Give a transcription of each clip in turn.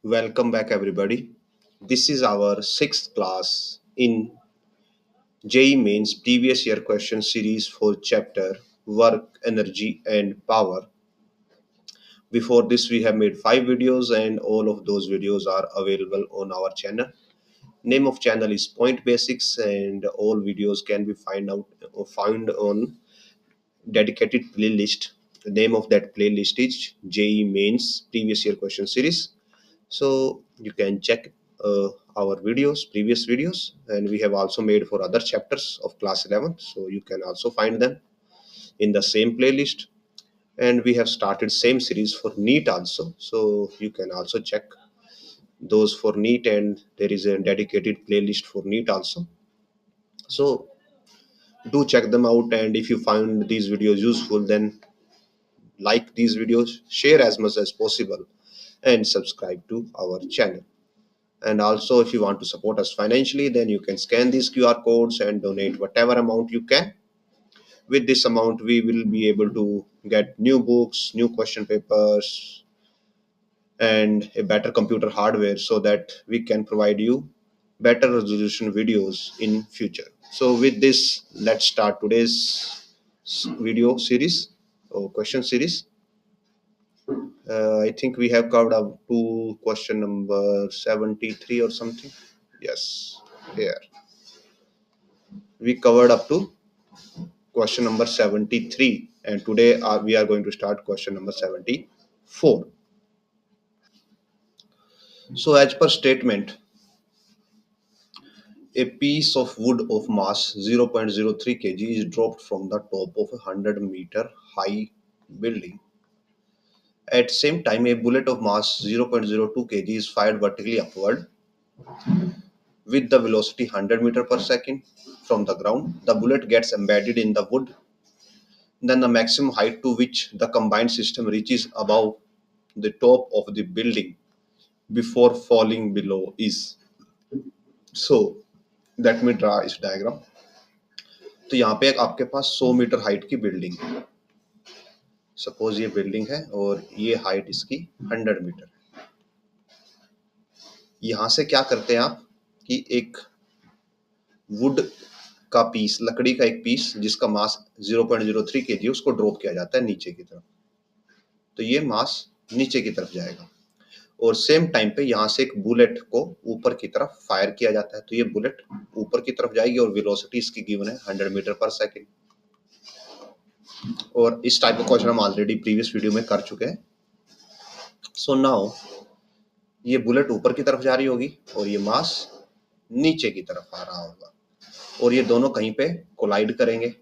Welcome back, everybody. This is our sixth class in JEE Mains previous year question series for chapter Work, Energy, and Power. Before this, we have made 5 videos, and all of those videos are available on our channel. Name of channel is Point Basics, and all videos can be found on dedicated playlist. The name of that playlist is JEE Mains previous year question series. So you can check our previous videos, and we have also made for other chapters of class 11, so you can also find them in the same playlist. And we have started same series for NEET also, so you can also check those for NEET, and there is a dedicated playlist for NEET also. So do check them out, and if you find these videos useful, then like these videos, share as much as possible, and subscribe to our channel. And also, if you want to support us financially, then you can scan these QR codes and donate whatever amount you can. With this amount, we will be able to get new books, new question papers, and a better computer hardware so that we can provide you better resolution videos in future. So with this, let's start today's video series or question series. I think we have covered up to question number 73 or something. Yes, here. We covered up to question number 73, and today we are going to start question number 74. So as per statement, a piece of wood of mass 0.03 kg is dropped from the top of a 100-meter high building. At the same time, a bullet of mass 0.02 kg is fired vertically upward with the velocity 100 meter per second from the ground. The bullet gets embedded in the wood. Then the maximum height to which the combined system reaches above the top of the building before falling below is. So let me draw इस diagram. तो यहाँ पे एक आपके पास 100 metre height की building है. Suppose ये building है और ये हाइट इसकी 100 मीटर है. यहाँ से क्या करते हैं आप कि एक वुड का पीस, लकड़ी का एक पीस जिसका मास 0.03 kg उसको ड्रॉप किया जाता है नीचे की तरफ. तो ये मास नीचे की तरफ जाएगा और सेम टाइम पे यहाँ से एक बुलेट को ऊपर की तरफ फायर किया जाता है. तो ये बुलेट ऊपर की तरफ जाएगी और वेलोसिटी इसकी गिवन है 100 मीटर पर सेकेंड. और इस टाइप का क्वेश्चन हम ऑलरेडी प्रीवियस वीडियो में कर चुके हैं. सो नाउ ये बुलेट ऊपर की तरफ जा रही होगी और ये मास नीचे की तरफ आ रहा होगा और ये दोनों कहीं पे कोलाइड करेंगे.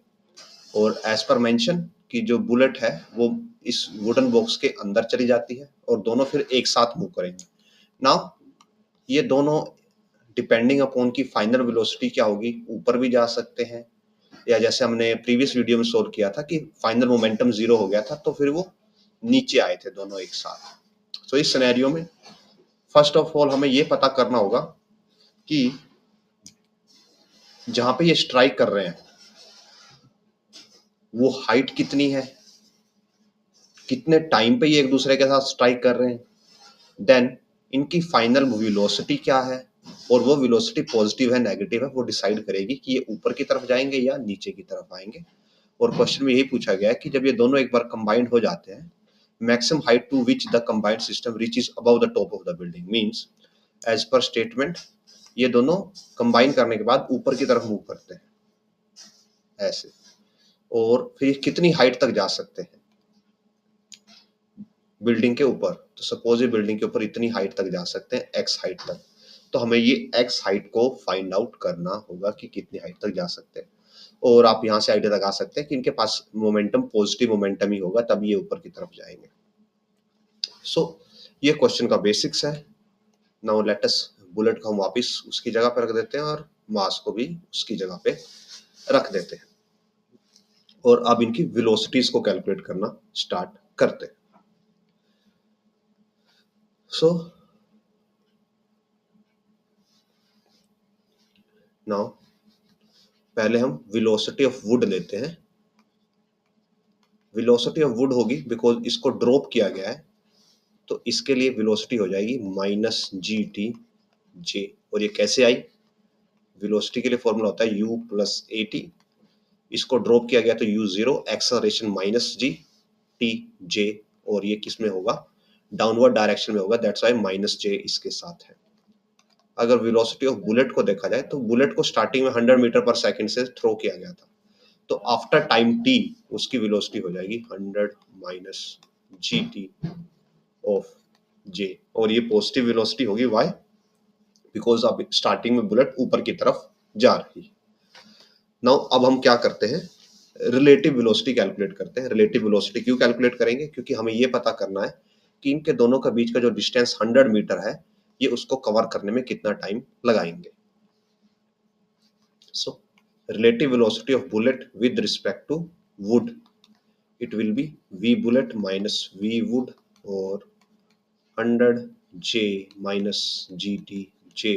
और एज पर मेंशन कि जो बुलेट है वो इस वुडन बॉक्स के अंदर चली जाती है और दोनों फिर एक साथ मूव करेंगे. नाउ ये दोनों डिपेंडिंग अपॉन की फाइनल वेलोसिटी क्या होगी, ऊपर भी जा सकते हैं, या जैसे हमने प्रीवियस वीडियो में सोल्व किया था कि फाइनल मोमेंटम 0 हो गया था तो फिर वो नीचे आए थे दोनों एक साथ. तो इस सिनेरियो में फर्स्ट ऑफ ऑल हमें ये पता करना होगा कि जहां पे ये स्ट्राइक कर रहे हैं वो हाइट कितनी है, कितने टाइम पे ये एक दूसरे के साथ स्ट्राइक कर रहे हैं, देन इनकी फाइनल वेलोसिटी क्या है, और वो वेलोसिटी पॉजिटिव है नेगेटिव है वो डिसाइड करेगी कि ये ऊपर की तरफ जाएंगे या नीचे की तरफ आएंगे. और क्वेश्चन में यही पूछा गया है कि जब ये दोनों एक बार कंबाइंड हो जाते हैं, maximum height to which the combined system reaches above the top of the building means as per statement ये दोनों कंबाइन करने के बाद ऊपर की तरफ मूव करते हैं ऐसे. और फिर कितनी हाइट तक जा सकते हैं बिल्डिंग के ऊपर, तो सपोज ये बिल्डिंग के ऊपर इतनी हाइट तक जा सकते हैं, एक्स हाइट तक. तो हमें ये एक्स हाइट को फाइंड आउट करना होगा कि कितनी हाइट तक जा सकते हैं. और आप यहाँ से आइडिया लगा सकते हैं कि इनके पास मोमेंटम पॉजिटिव मोमेंटम ही होगा तब ये ऊपर की तरफ जाएंगे. सो ये क्वेश्चन का बेसिक्स है. नाउ लेट अस बुलेट को हम वापस उसकी जगह पर रख देते हैं और मास को भी उसकी जगह पे रख देते हैं और अब इनकी वेलोसिटीज को कैलकुलेट करना स्टार्ट करते हैं. सो नाउ पहले हम वेलोसिटी ऑफ वुड लेते हैं. वेलोसिटी ऑफ वुड होगी बिकॉज इसको ड्रॉप किया गया है तो इसके लिए वेलोसिटी हो जाएगी माइनस जी टी जे। और ये कैसे आई? वेलोसिटी के लिए फॉर्मूला होता है u प्लस ए टी, इसको ड्रॉप किया गया तो u zero, acceleration minus g t जे, और ये किस में होगा? डाउनवर्ड डायरेक्शन में होगा, दैट्स वाई माइनस जे इसके साथ है। अगर वेलोसिटी ऑफ बुलेट को देखा जाए तो बुलेट को स्टार्टिंग में 100 मीटर पर सेकंड से थ्रो किया गया था, तो आफ्टर टाइम टी उसकी वेलोसिटी हो जाएगी 100 माइनस जी टी ऑफ जे, और ये पॉजिटिव वेलोसिटी होगी। व्हाई? बिकॉज अब स्टार्टिंग में बुलेट ऊपर की तरफ जा रही है। नाउ अब हम क्या करते हैं? रिलेटिव वेलोसिटी कैलकुलेट करते हैं। रिलेटिव वेलोसिटी क्यों कैलकुलेट करेंगे? क्योंकि हमें ये पता करना है कि इनके दोनों के बीच का जो डिस्टेंस 100 मीटर है, ये उसको कवर करने में कितना टाइम लगाएंगे। सो relative velocity of bullet with respect to wood, it will be v bullet minus v wood, or 100 j minus gt j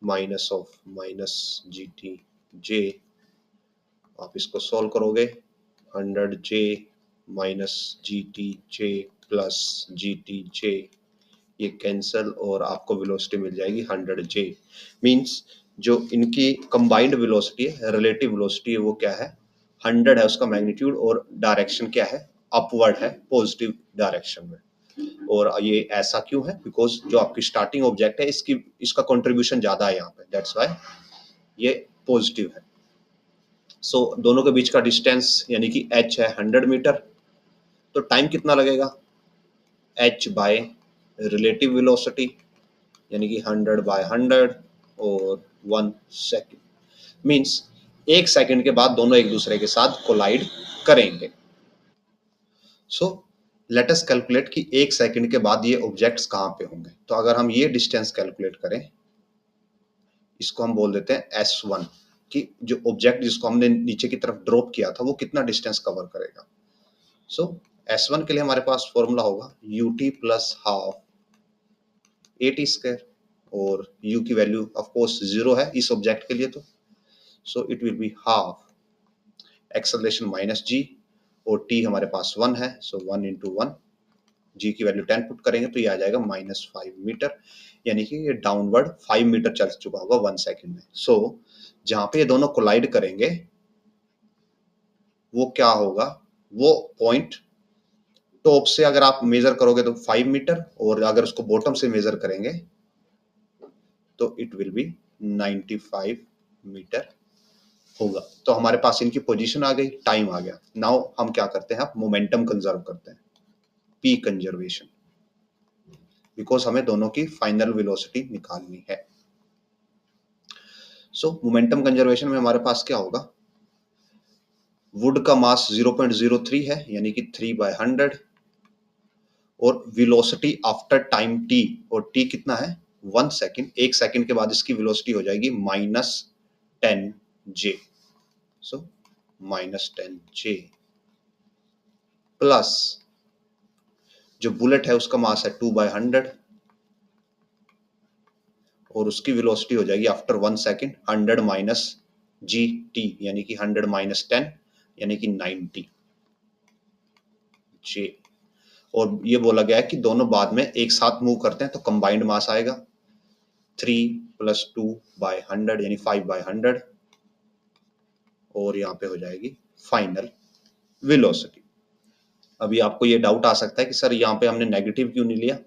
minus of minus gt j। आप इसको सॉल्व करोगे, 100 j माइनस जी टी जे plus जी t जे, ये cancel और आपको velocity मिल जाएगी 100 j। Means जो इनकी combined velocity है, रिलेटिव वेलोसिटी है, वो क्या है? 100 है उसका मैग्नीट्यूड, और डायरेक्शन क्या है? अपवर्ड है, पॉजिटिव डायरेक्शन में। और ये ऐसा क्यों है? बिकॉज जो आपकी स्टार्टिंग ऑब्जेक्ट है, इसका कंट्रीब्यूशन ज्यादा है यहाँ पे, दैट्स व्हाई ये पॉजिटिव है। सो दोनों के बीच का डिस्टेंस यानी कि h है 100 मीटर, तो टाइम कितना लगेगा? h बाय रिलेटिव वेलोसिटी, यानी कि 100 बाय 100 और 1 सेकेंड, मीन्स 1 सेकेंड के बाद दोनों एक दूसरे के साथ कोलाइड करेंगे। सो लेट अस कैलकुलेट कि 1 सेकेंड के बाद ये ऑब्जेक्ट्स कहाँ पे होंगे। तो अगर हम ये डिस्टेंस कैलकुलेट करें, इसको हम बोल देते हैं S1, कि जो ऑब्जेक्ट जिसको हमने नीचे की तरफ ड्रॉप किया था वो कितना डिस्टेंस कवर करेगा। सो S1 के लिए हमारे पास फॉर्मूला होगा ut plus half a t square, और u की वैल्यू ऑफ कोर्स 0 है इस ऑब्जेक्ट के लिए, तो so it will be half acceleration minus g, और t हमारे पास 1 है, सो 1 इंटू 1, जी की वैल्यू 10 पुट करेंगे तो ये आ जाएगा -5 मीटर, यानी कि ये डाउनवर्ड 5 मीटर चल चुका होगा 1 सेकेंड में। सो जहां पे ये दोनों कोलाइड करेंगे वो क्या होगा? वो पॉइंट टॉप से अगर आप मेजर करोगे तो 5 मीटर, और अगर उसको बॉटम से मेजर करेंगे तो इट विल बी 95 मीटर होगा। तो हमारे पास इनकी पोजीशन आ गई, टाइम आ गया। नाउ हम क्या करते हैं? अब मोमेंटम कंजर्व करते हैं, पी कंजर्वेशन, बिकॉज हमें दोनों की फाइनल वेलोसिटी निकालनी है। सो मोमेंटम कंजर्वेशन में हमारे पास क्या होगा? वुड का मास 0.03 है, यानी कि 3 बाय 100, और वेलोसिटी आफ्टर टाइम टी, और टी कितना है? 1 सेकेंड। 1 सेकेंड के बाद इसकी वेलोसिटी हो जाएगी -10 जे, सो -10 जे प्लस जो बुलेट है उसका मास है 2 बाय 100, और उसकी वेलोसिटी हो जाएगी after 1 second 100 minus g T, यानी कि 100 माइनस 10, यानी कि 90 जे। और ये बोला गया है कि दोनों बाद में एक साथ मूव करते हैं तो कंबाइंड मास आएगा 3 प्लस 2 बाय 100, यानी 5 बाय 100, और यहाँ पे हो जाएगी फाइनल वेलोसिटी। अभी आपको ये डाउट आ सकता है कि सर यहाँ पे हमने नेगेटिव क्यों नहीं लिया,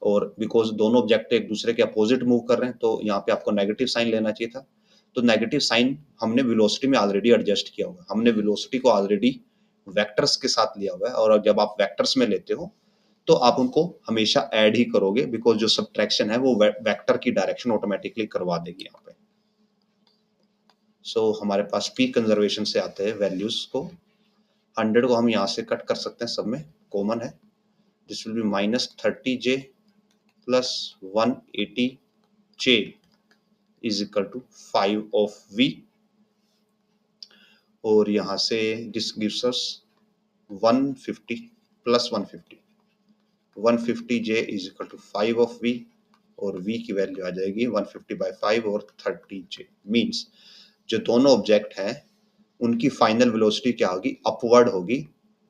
और बिकॉज दोनों ऑब्जेक्ट एक दूसरे के अपोजिट मूव कर रहे हैं तो यहाँ पे आपको नेगेटिव साइन लेना चाहिए था। तो नेगेटिव साइन हमने वेलोसिटी में ऑलरेडी एडजस्ट किया हुआ है, हमने वेलोसिटी को ऑलरेडी वेक्टर्स के साथ लिया हुआ है, और जब आप वेक्टर्स में लेते हो तो आप उनको हमेशा ऐड ही करोगे, बिकॉज जो सब्ट्रैक्शन है वो वेक्टर की डायरेक्शन ऑटोमेटिकली करवा देगी यहाँ पे। सो हमारे पास पी कंजर्वेशन से आते हैं वैल्यूज को। 100 को हम यहाँ से कट कर सकते हैं, सब में कॉमन है, this will be -30 J plus 180 J is equal to 5 of v, और यहाँ से this gives us 150 plus 150 J is equal to 5 of v, और v की वैल्यू आ जाएगी 150 बाई 5 और 30 जे। मीन्स जो दोनों ऑब्जेक्ट हैं उनकी फाइनल वेलोसिटी क्या होगी? अपवर्ड होगी,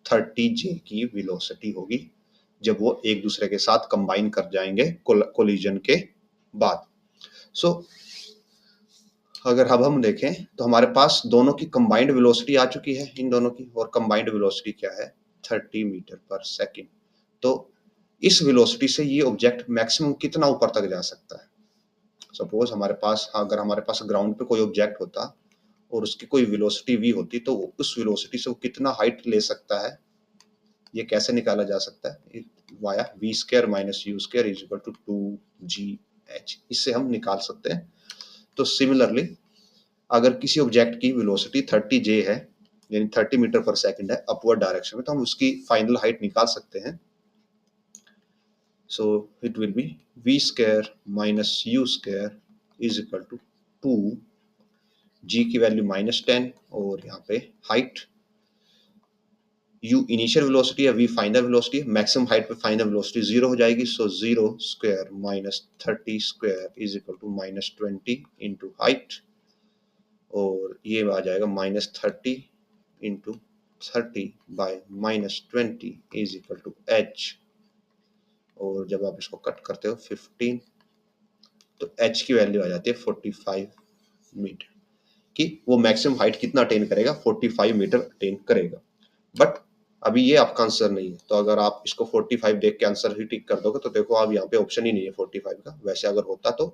30 जे की वेलोसिटी होगी, जब वो एक दूसरे के साथ कंबाइन कर जाएंगे कोलिजन के बाद। सो अगर अब हम देखें तो हमारे पास दोनों की कंबाइंड वेलोसिटी आ चुकी है इन दोनों की, और कंबाइंड वेलोसिटी क्या है 30 मीटर पर सेकेंड। तो इस वेलोसिटी से ये ऑब्जेक्ट मैक्सिमम कितना ऊपर तक जा सकता है। सपोज हमारे पास, अगर हमारे पास ग्राउंड पे कोई ऑब्जेक्ट होता और उसकी कोई वेलोसिटी v होती, तो उस वेलोसिटी से वो कितना हाइट ले सकता है, ये कैसे निकाला जा सकता है, via V square minus U square is equal to 2gh, इससे हम निकाल सकते हैं। तो सिमिलरली अगर किसी ऑब्जेक्ट की वेलोसिटी 30j है, यानी 30 मीटर पर सेकंड है अपवर्ड डायरेक्शन में, तो हम उसकी फाइनल हाइट निकाल सकते हैं। So it will be v square minus U square is equal to 2, g की वैल्यू -10 और यहाँ पे हाइट u इनिशियल वेलोसिटी है, v फाइनल वेलोसिटी है, मैक्सिमम हाइट पे फाइनल वेलोसिटी 0 हो जाएगी। So 0 square minus 30 square is equal to -20 into height, और ये आ जाएगा -30 into 30 by -20 is equal to h, और जब आप इसको कट करते हो 15, तो h की वैल्यू आ जाती है 45 मीटर, कि वो मैक्सिमम हाइट कितना अटेन करेगा, 45 मीटर अटेन करेगा। बट अभी ये आपका आंसर नहीं है, तो अगर आप इसको 45 देख के आंसर ही टिक कर दोगे तो देखो आप यहाँ पे ऑप्शन ही नहीं है 45 का। वैसे अगर होता तो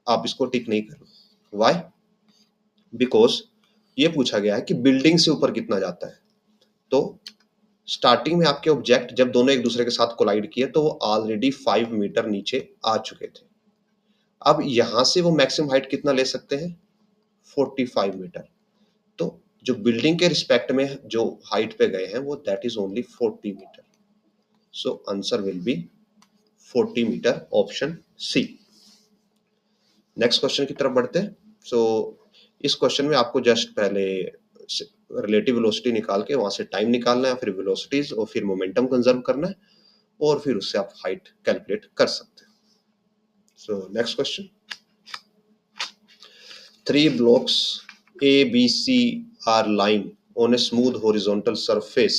आप इसको टिक नहीं करोगे। वाई? बिकॉज ये पूछा गया है कि बिल्डिंग से ऊपर कितना जाता है। तो स्टार्टिंग में आपके ऑब्जेक्ट जब दोनों एक दूसरे के साथ कोलाइड किए तो वो ऑलरेडी 5 मीटर नीचे आ चुके थे। अब यहां से वो मैक्सिमम हाइट कितना ले सकते हैं, 45 मीटर। तो जो बिल्डिंग के रिस्पेक्ट में जो हाइट पे गए हैं वो that is only 40 metre. So answer will be 40 metre, option C. Next question की तरफ बढ़ते हैं। सो इस क्वेश्चन में आपको जस्ट पहले रिलेटिव वेलोसिटी निकाल के वहां से टाइम निकालना है, फिर वेलोसिटीज और फिर मोमेंटम कंजर्व करना है, और फिर उससे आप हाइट कैलकुलेट कर सकते हैं। So next question, 3 blocks A, B, C are lying on a smooth horizontal surface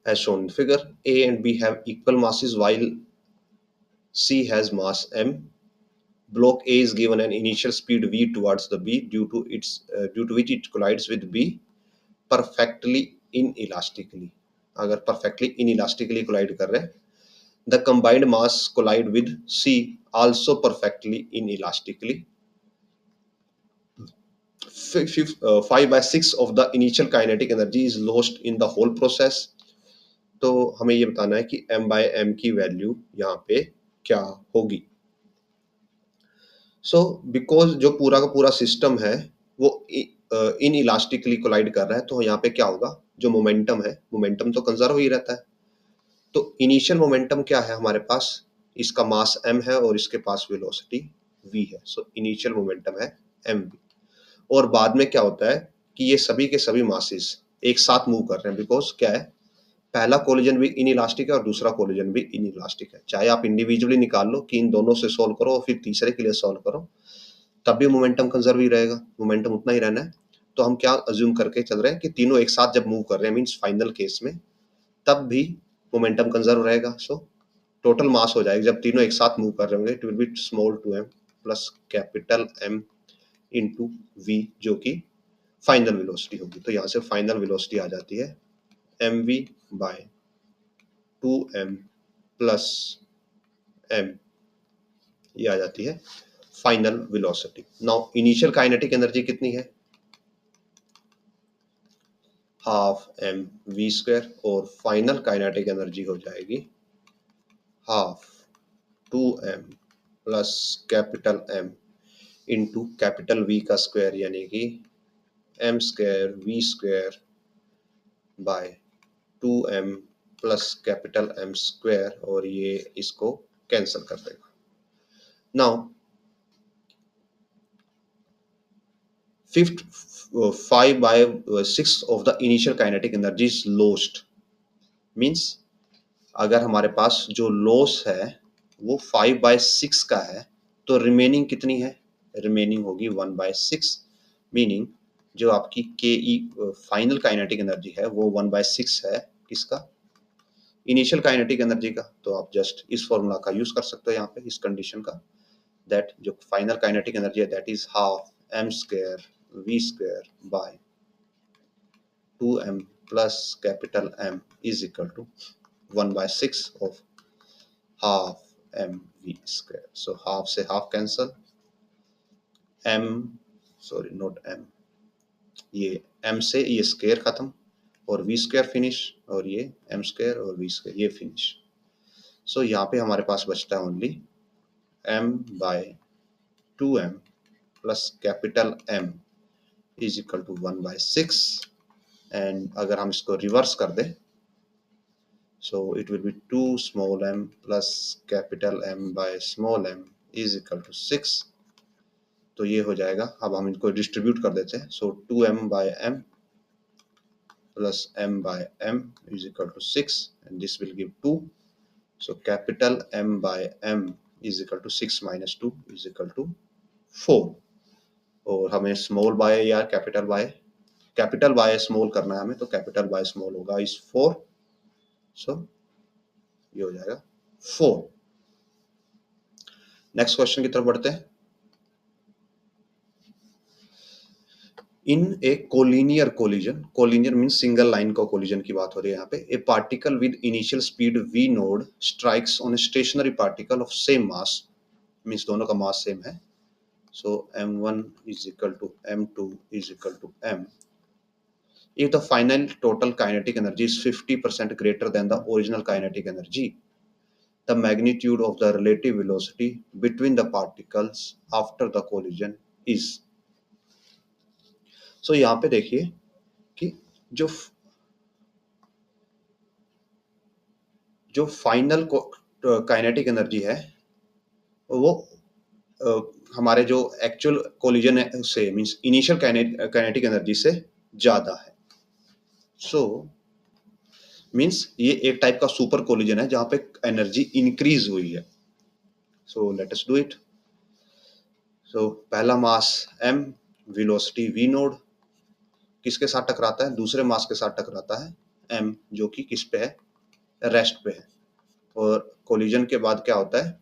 as shown in figure. A and B have equal masses while C has mass m. Block A is given an initial speed v towards the B due to which it collides with B perfectly inelastically. अगर perfectly inelastically collide कर रहे हैं, the combined mass collide with C also perfectly inelastically. 5/6 of the initial kinetic energy is lost in the whole process. तो हमें ये बताना है कि m/m की वैल्यू यहाँ पे क्या होगी। सो बिकॉज जो पूरा का पूरा सिस्टम है वो इन इलास्टिकली कोलाइड कर रहा है, तो यहाँ पे क्या होगा, जो मोमेंटम है, मोमेंटम तो कंजर्व ही रहता है। तो इनिशियल मोमेंटम क्या है हमारे पास, इसका मास m है और इसके पास वेलोसिटी v है। सो इनिशियल मोमेंटम है mv, और बाद में क्या होता है कि ये सभी के सभी मासेस एक साथ मूव कर रहे हैं, बिकॉज क्या है, पहला कोलिजन भी इनइलास्टिक है और दूसरा कोलिजन भी इनइलास्टिक है। चाहे आप इंडिविजुअली निकाल लो कि इन दोनों से सॉल्व करो और फिर तीसरे के लिए सॉल्व करो, तब भी मोमेंटम कंजर्व ही रहेगा, मोमेंटम उतना ही रहना है। तो हम क्या अज्यूम करके चल रहे हैं कि तीनों एक साथ जब मूव कर रहे हैं, मीन्स फाइनल केस में, तब भी मोमेंटम कंजर्व रहेगा। सो टोटल मास हो जाएगा जब तीनों एक साथ मूव कर रहे होंगे, it will be small two m plus capital M into v, जो कि फाइनल वेलोसिटी होगी। तो यहाँ से फाइनल वेलोसिटी आ जाती है mv bye 2m plus m, ये आ जाती है final velocity. Now initial kinetic energy कितनी है, हाफ m v स्क्वायर, और फाइनल काइनेटिक एनर्जी हो जाएगी half 2m plus capital M into capital V का स्क्वायर, यानी कि m square v square by 2m plus capital M square, और ये इसको कैंसिल कर देगा। Now fifth 5/6 of the initial kinetic energy is lost, means अगर हमारे पास जो लॉस है वो 5/6 का है, तो रिमेनिंग कितनी है, रिमेनिंग होगी 1/6, मीनिंग जो आपकी के ई फाइनल काइनेटिक एनर्जी है वो 1/6 है किसका, इनिशियल काइनेटिक एनर्जी का तो आप जस्ट इस फॉर्मूला का यूज कर सकते हो यहाँ पे इस कंडीशन का, दैट जो फाइनल काइनेटिक एनर्जी है that is half m square v square by 2m plus capital M is equal to 1/6 of half m v square. So half से half cancel, m sorry not m, ये m से ये square खत्म और v square finish और ये m square और v square ये फिनिश. सो यहाँ पे हमारे पास बचता है only m by 2m plus capital M is equal to 1/6. And अगर हम इसको रिवर्स कर दें so it will be 2 small m plus capital M by small m is equal to 6. तो ये हो जाएगा, अब हम इनको डिस्ट्रीब्यूट कर देते हैं. सो 2m by m plus m by m is equal to 6 and this will give 2. So capital M by m is equal to 6 minus 2 is equal to 4. और हमें स्मॉल बाय या कैपिटल बाय स्मॉल करना है हमें, तो capital by small होगा इस 4. सो ये हो जाएगा 4. नेक्स्ट क्वेश्चन की तरफ बढ़ते हैं. In a collinear collision, collinear mean single line का कोलिजन की बात हो रही है यहाँ पे, a particle with initial speed v naught strikes on a stationary particle of same mass, means दोनों का मास सेम है. सो m1 is equal to m2 is equal to m. If the final total kinetic energy is 50% greater than the original kinetic energy, the magnitude of the relative velocity between the particles after the collision is. So यहाँ पे देखिए कि जो final kinetic energy है वो हमारे जो actual collision से मींस इनिशियल काइनेटिक एनर्जी से ज्यादा है. सो मींस ये एक टाइप का सुपर कोलिजन है जहां पे एनर्जी इंक्रीज हुई है. So let us do it. So पहला mass m, velocity v naught किसके साथ टकराता है, दूसरे मास के साथ टकराता है m, जो कि किस पे है, रेस्ट पे है. और कोलिजन के बाद क्या होता है,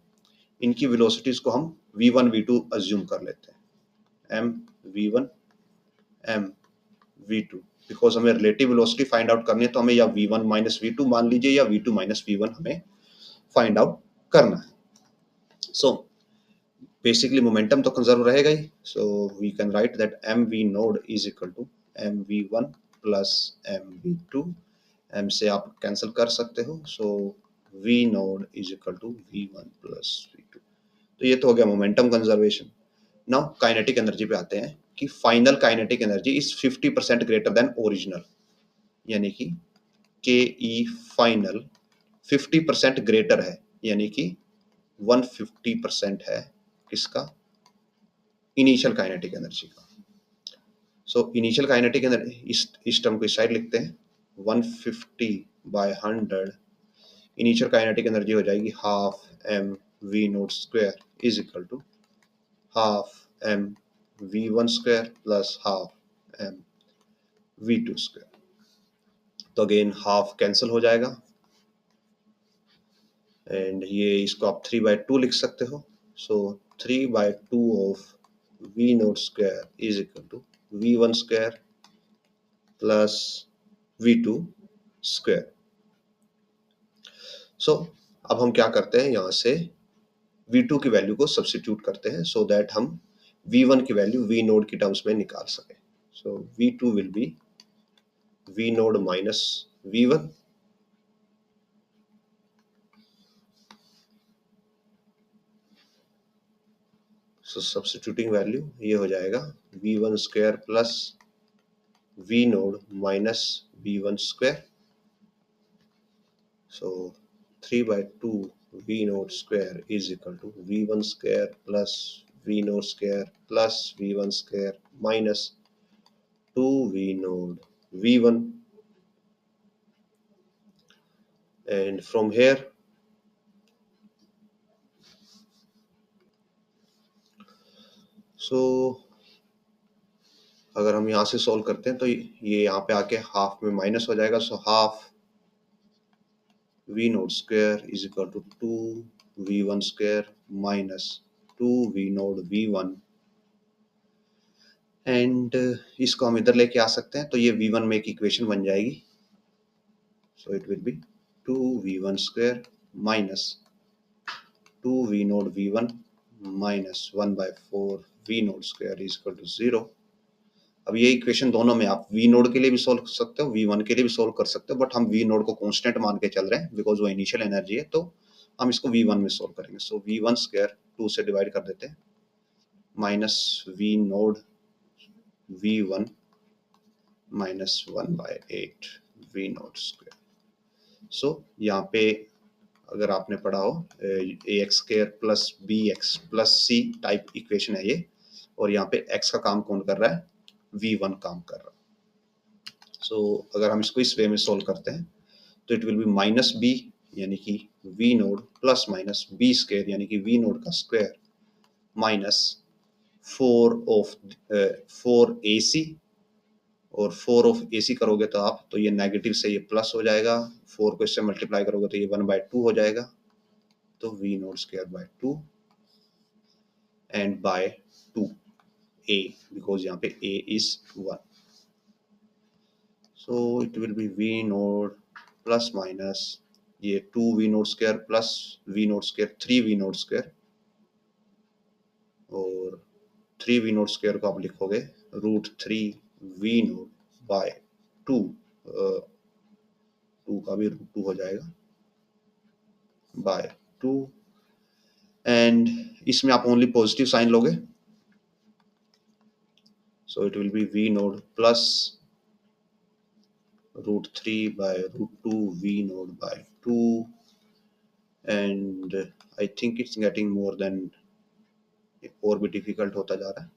इनकी वेलोसिटीज को हम v1 v2 अज्यूम कर लेते हैं, m v1 m v2, because हमें रिलेटिव वेलोसिटी फाइंड आउट करनी है तो हमें या v1 माइनस v2 मान लीजिए या v2 माइनस v1 हमें फाइंड आउट करना है. सो बेसिकली मोमेंटम तो कंजर्व रहेगा ही. So we can write that mv naught is equal to mv1 plus mv2. m से आप कैंसिल कर सकते हो. So v naught is equal to v1 plus v2. तो ये तो हो गया momentum conservation. Now kinetic energy पे आते हैं कि final kinetic energy is 50% greater than original, यानी कि के ई फाइनल 50% ग्रेटर है, यानी कि 150% है किसका, इनिशियल काइनेटिक एनर्जी का. सो इनिशियल काइनेटिक एनर्जी इस टर्म को इस साइड लिखते हैं 150/100. इनिशियल काइनेटिक एनर्जी हो जाएगी half m v naught square is equal to half m v1 square plus half m v2 square. तो अगेन हाफ कैंसिल हो जाएगा एंड ये इसको आप 3/2 लिख सकते हो. So 3/2 of v naught square is equal to v1 square plus v2 square. So अब हम क्या करते हैं, यहाँ से v2 की वैल्यू को सब्स्टिट्यूट करते हैं सो दैट हम v1 की वैल्यू v नोड की टर्म्स में निकाल सकें. So v2 will be v naught minus v1 so substituting value ये हो जाएगा v1 square plus v naught minus v1 square. So 3/2 v naught square is equal to v1 square plus v naught square plus v1 square minus 2v naught v1. and from here अगर हम यहाँ से solve करते हैं तो ये यहाँ पे आके हाफ में माइनस हो जाएगा. So half v naught square is equal to 2 v1 square minus 2 v naught v1 and इसको हम इधर लेके आ सकते हैं, तो ये v1 में एक इक्वेशन बन जाएगी. सो it will B 2 v1 square minus 2 v naught v1 minus 1 by 4 v naught square is equal to 0. अब ये इक्वेशन दोनों में आप v नोड के लिए भी सोल्व कर सकते हो, v1 के लिए भी सोल्व कर सकते हो, बट हम v नोड को कांस्टेंट मान के चल रहे हैं बिकॉज वो इनिशियल एनर्जी है, तो हम इसको v1 में सोल्व करेंगे. सो v1 स्क्वायर 2 से डिवाइड कर देते हैं minus v naught v1 minus 1 by 8 v naught square. So यहाँ पे अगर आपने पढ़ा हो ax square plus bx plus c type equation है ये, और यहाँ पे x का काम कौन कर रहा है, v1 काम कर रहा है. सो अगर हम इसको इस वे में सोल्व करते हैं तो it will be minus B यानी कि v naught plus minus B square यानी कि v नोड का स्क्वायर माइनस 4 AC, और 4 ऑफ AC करोगे तो आप, तो ये नेगेटिव से ये प्लस हो जाएगा, 4 को इससे मल्टीप्लाई करोगे तो ये 1/2 हो जाएगा, तो v naught square by 2 and by 2 a because यहाँ पे a is 1. So it will be v node plus minus ये 2 v node square plus v node square 3 v node square, और 3 v node square को आप लिखोगे √3 v node by 2, 2 का भी √2 हो जाएगा by 2, एंड इसमें आप ओनली पॉजिटिव साइन लोगे, so it will be v node plus √3 by √2 v node by 2, and I think it's getting more than, और भी डिफिकल्ट होता जा रहा है.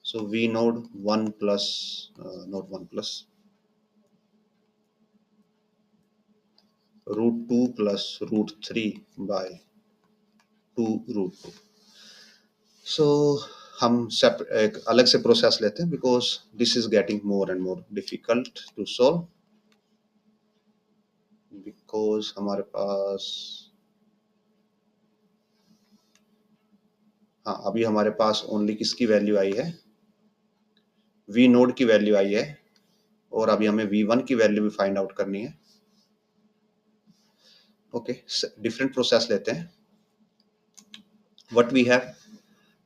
So v naught 1 plus not 1 plus √2 plus √3 by 2 √2. So हम एक अलग से प्रोसेस लेते हैं because this is getting more and more difficult to solve, because हमारे पास, हाँ अभी हमारे पास ओनली किसकी वैल्यू आई है, v नोड की वैल्यू आई है, और अभी हमें v1 की वैल्यू भी फाइंड आउट करनी है. ओके, डिफरेंट प्रोसेस लेते हैं. व्हाट वी हैव,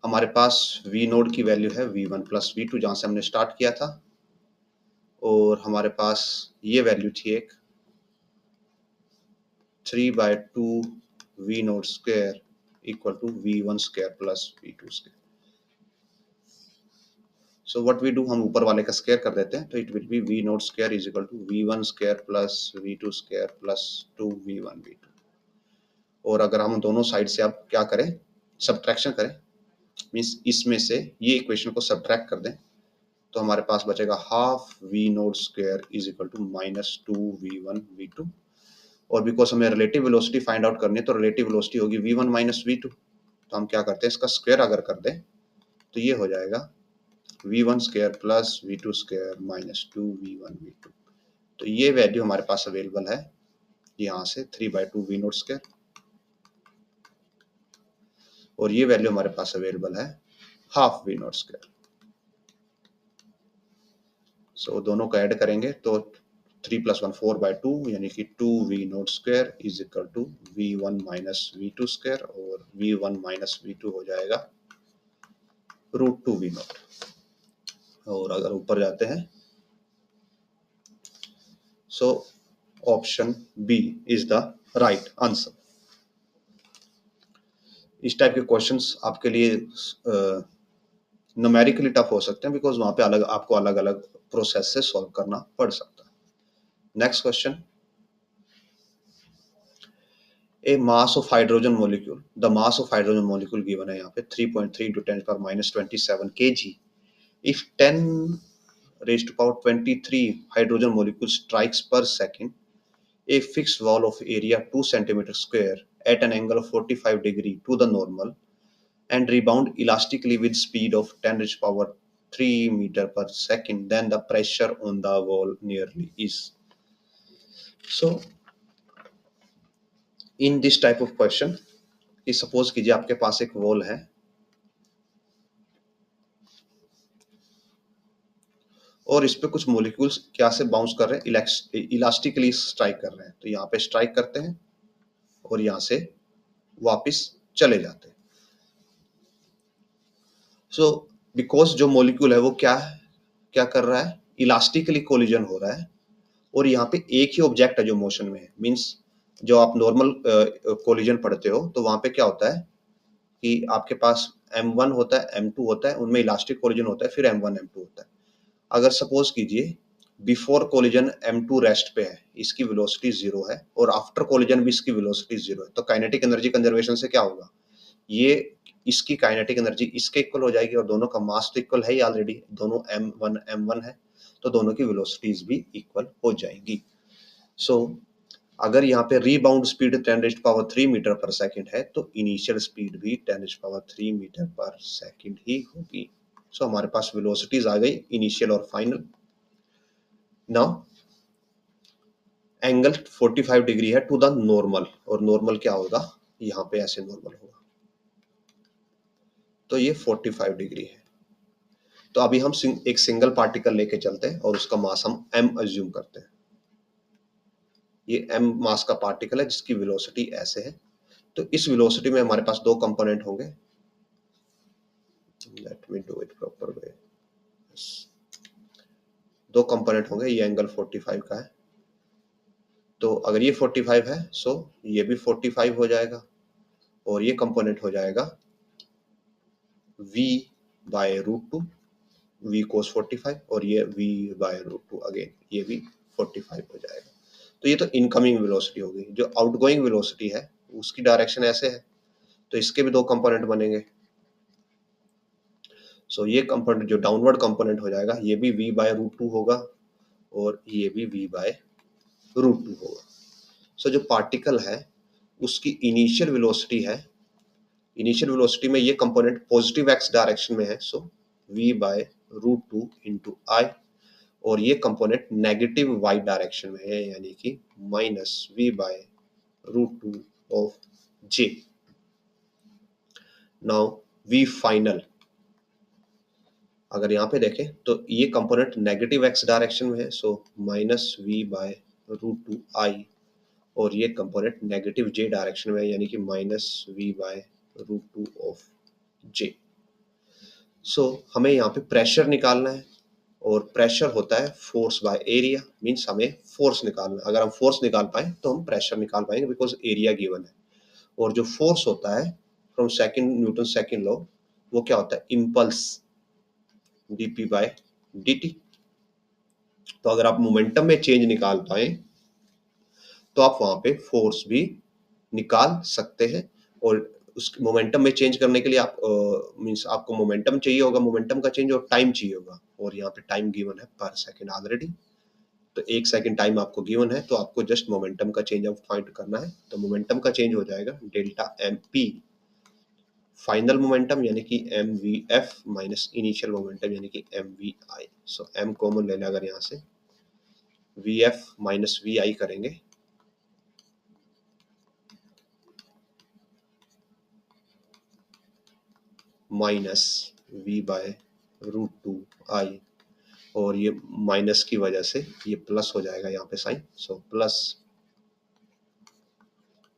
हमारे पास v नोड की वैल्यू है v1 प्लस v2 जहां से हमने स्टार्ट किया था, और हमारे पास ये वैल्यू थी एक 3/2 v naught square equal to v1 square plus v2 square. So what we do, हम ऊपर वाले का स्क्वायर कर देते हैं, तो it will be v naught square is equal to v1 square plus v2 square plus 2v1 v2. और अगर हम दोनों साइड से अब क्या करें, सब्ट्रैक्शन करें, मीन्स इसमें से ये इक्वेशन को सब्ट्रैक्ट कर दें, तो हमारे पास बचेगा half v naught square is equal to minus 2v1 v2. और बिकॉज हमें रिलेटिव वेलोसिटी फाइंड आउट करनी है, तो रिलेटिव वेलोसिटी होगी v1 माइनस v2, तो हम क्या करते हैं, इसका स्क्वायर अगर कर दें तो ये हो जाएगा v1 square plus v2 square minus 2v1 v2. तो ये वैल्यू हमारे पास अवेलेबल है यहाँ से 3/2 v नोड स्क्वायर, और ये वैल्यू हमारे पास अवेलेबल है हाफ v नोड स्क्वायर. सो दोनों को ऐड करेंगे तो 3 + 1 4/2 यानी कि 2v naught square is equal to v1 minus v2 square, और v1 माइनस v2 हो जाएगा √2v नोड. और अगर ऊपर जाते हैं, so option B is the right answer. इस टाइप के क्वेश्चंस आपके लिए न्यूमेरिकली टफ हो सकते हैं बिकॉज वहां पे अलग आपको अलग अलग प्रोसेस से सॉल्व करना पड़ सकता है. Next question, A mass of hydrogen molecule, the mass of hydrogen molecule given है यहाँ पे 3.3 × 10⁻27 kg. If 10 raised to power 23 hydrogen molecules strikes per second a fixed wall of area 2 centimeter square at an angle of 45 degree to the normal and rebound elastically with speed of 10 raised to power 3 meter per second, then the pressure on the wall nearly is. So in this type of question कि suppose कीजिए आपके पास एक wall है और इस पे कुछ molecules क्या से बाउंस कर रहे हैं, इलास्टिकली स्ट्राइक कर रहे हैं। तो यहाँ पे स्ट्राइक करते हैं और यहाँ से वापस चले जाते हैं। सो बिकॉज जो मॉलिक्यूल है वो क्या कर रहा है, इलास्टिकली कोलिजन हो रहा है और यहाँ पे एक ही ऑब्जेक्ट है जो मोशन में है। मींस जो आप नॉर्मल कोलिजन पढ़ते हो तो वहां पे क्या होता है कि आपके पास M1 होता है, M2 होता है, उनमें इलास्टिक कोलिजन होता है, फिर M1 M2 होता है। अगर सपोज कीजिए बिफोर कोलिजन M2 रेस्ट पे है, इसकी वेलोसिटी 0 है और आफ्टर कोलिजन भी इसकी वेलोसिटी 0 है, तो काइनेटिक एनर्जी कंजर्वेशन से क्या होगा, ये इसकी काइनेटिक एनर्जी इसके इक्वल हो जाएगी और दोनों का मास तो इक्वल है ही ऑलरेडी, दोनों M1 है, तो दोनों की वेलोसिटीज भी इक्वल हो जाएंगी। सो अगर यहाँ पे रीबाउंड स्पीड 10⁻³ मीटर पर सेकंड है तो इनिशियल स्पीड भी 10⁻³ मीटर पर सेकंड ही होगी। सो हमारे पास वेलोसिटीज आ गई इनिशियल और फाइनल। नाउ एंगल 45 डिग्री है टू द नॉर्मल, और नॉर्मल क्या होगा, यहाँ पे ऐसे नॉर्मल होगा, तो ये 45 डिग्री है। तो अभी हम एक सिंगल पार्टिकल लेके चलते हैं और उसका मास हम m अज्यूम करते हैं। ये m मास का पार्टिकल है जिसकी वेलोसिटी ऐसे है। तो इस वेलोसिटी में हमारे पास दो कंपोनेंट होंगे। Let me do it proper way. दो कंपोनेंट होंगे, ये एंगल 45 का है, तो अगर ये 45 है सो ये भी 45 हो जाएगा और ये कंपोनेंट हो जाएगा v/√2 v cos 45 और ये v/√2 अगेन ये भी 45 हो जाएगा। तो ये तो इनकमिंग वेलोसिटी होगी। जो आउटगोइंग वेलोसिटी है उसकी डायरेक्शन ऐसे है, तो इसके भी दो कंपोनेंट बनेंगे। सो ये कंपोनेंट जो डाउनवर्ड कंपोनेंट हो जाएगा ये भी v/√2 होगा और ये भी v/√2 होगा। सो जो पार्टिकल है उसकी इनिशियल वेलोसिटी है, इनिशियल वेलोसिटी में ये कंपोनेंट पॉजिटिव x डायरेक्शन में है, सो v/√2 इंटू आई, और ये कंपोनेंट नेगेटिव y डायरेक्शन में है यानी कि -v/√2 of j। Now v final, अगर यहाँ पे देखें तो ये कंपोनेंट नेगेटिव x डायरेक्शन में है, सो -v/√2 आई, और ये कंपोनेंट नेगेटिव j डायरेक्शन में है यानी कि -v/√2 ऑफ j। सो हमें यहाँ पे प्रेशर निकालना है और प्रेशर होता है फोर्स बाय एरिया, मींस हमें फोर्स निकालना है। अगर हम फोर्स निकाल पाए तो हम प्रेशर निकाल पाएंगे बिकॉज एरिया गिवन है। और जो फोर्स होता है फ्रॉम न्यूटन सेकंड लॉ, वो क्या होता है, इम्पल्स dp/dt। तो अगर आप मोमेंटम में चेंज निकाल पाए तो आप वहां पे फोर्स भी निकाल सकते हैं। और उस मोमेंटम में चेंज करने के लिए आप मींस आपको मोमेंटम चाहिए होगा, मोमेंटम का चेंज और टाइम चाहिए होगा, और यहाँ पे टाइम गिवन है पर सेकंड ऑलरेडी। तो 1 सेकंड टाइम आपको गिवन है, तो आपको जस्ट मोमेंटम का चेंज अब फाइंड करना है। तो मोमेंटम का चेंज हो जाएगा डेल्टा mp फाइनल मोमेंटम यानी कि mvf माइनस इनिशियल मोमेंटम यानी कि mvi। सो m कॉमन ले लें, अगर यहाँ से vf माइनस vi करेंगे माइनस v/√2 आई, और ये माइनस की वजह से ये प्लस हो जाएगा यहाँ पे sine, so plus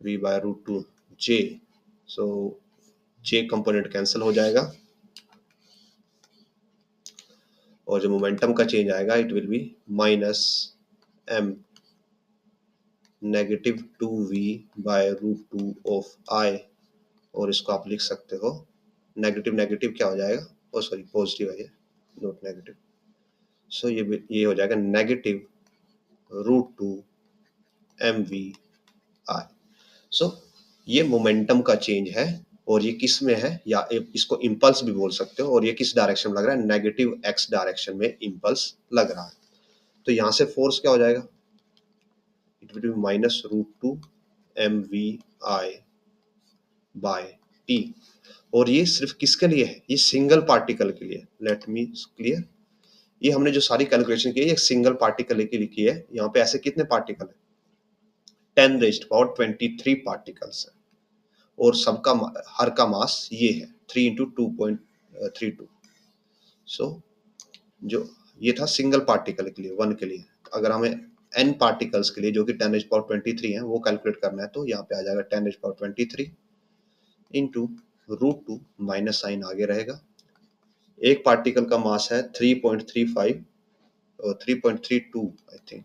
v/√2 j, so j component cancel हो जाएगा और जो मोमेंटम का चेंज आएगा it will be minus m -2v/√2 of i, और इसको आप लिख सकते हो नेगेटिव नेगेटिव क्या हो जाएगा, ओ सॉरी पॉजिटिव है ये, नॉट नेगेटिव। सो ये हो जाएगा -√2 mvi। सो ये मोमेंटम का चेंज है और ये किस में है, या इसको इम्पल्स भी बोल सकते हो, और ये किस डायरेक्शन में लग रहा है, नेगेटिव x डायरेक्शन में इम्पल्स लग रहा है। तो यहाँ से फोर्स क्या हो जाएगा, इट विल बी -√2 mvi/t, और ये सिर्फ किसके लिए है, ये सिंगल पार्टिकल के लिए। लेट मी क्लियर, ये हमने जो सारी कैलकुलेशन की है ये सिंगल पार्टिकल के लिए की है। यहाँ पे ऐसे कितने पार्टिकल है, 10⁻23 पार्टिकल्स है और सबका हर का मास ये है 3 इंटू 2.32। सो जो ये था सिंगल पार्टिकल के लिए, वन के लिए। अगर हमें n पार्टिकल्स के लिए जो कि 10⁻23 है वो कैलकुलेट करना है तो यहाँ पे आ जाएगा 10⁻23 इंटू √2 माइनस साइन आगे रहेगा। एक पार्टिकल का मास है 3.35 और 3.32 आई थिंक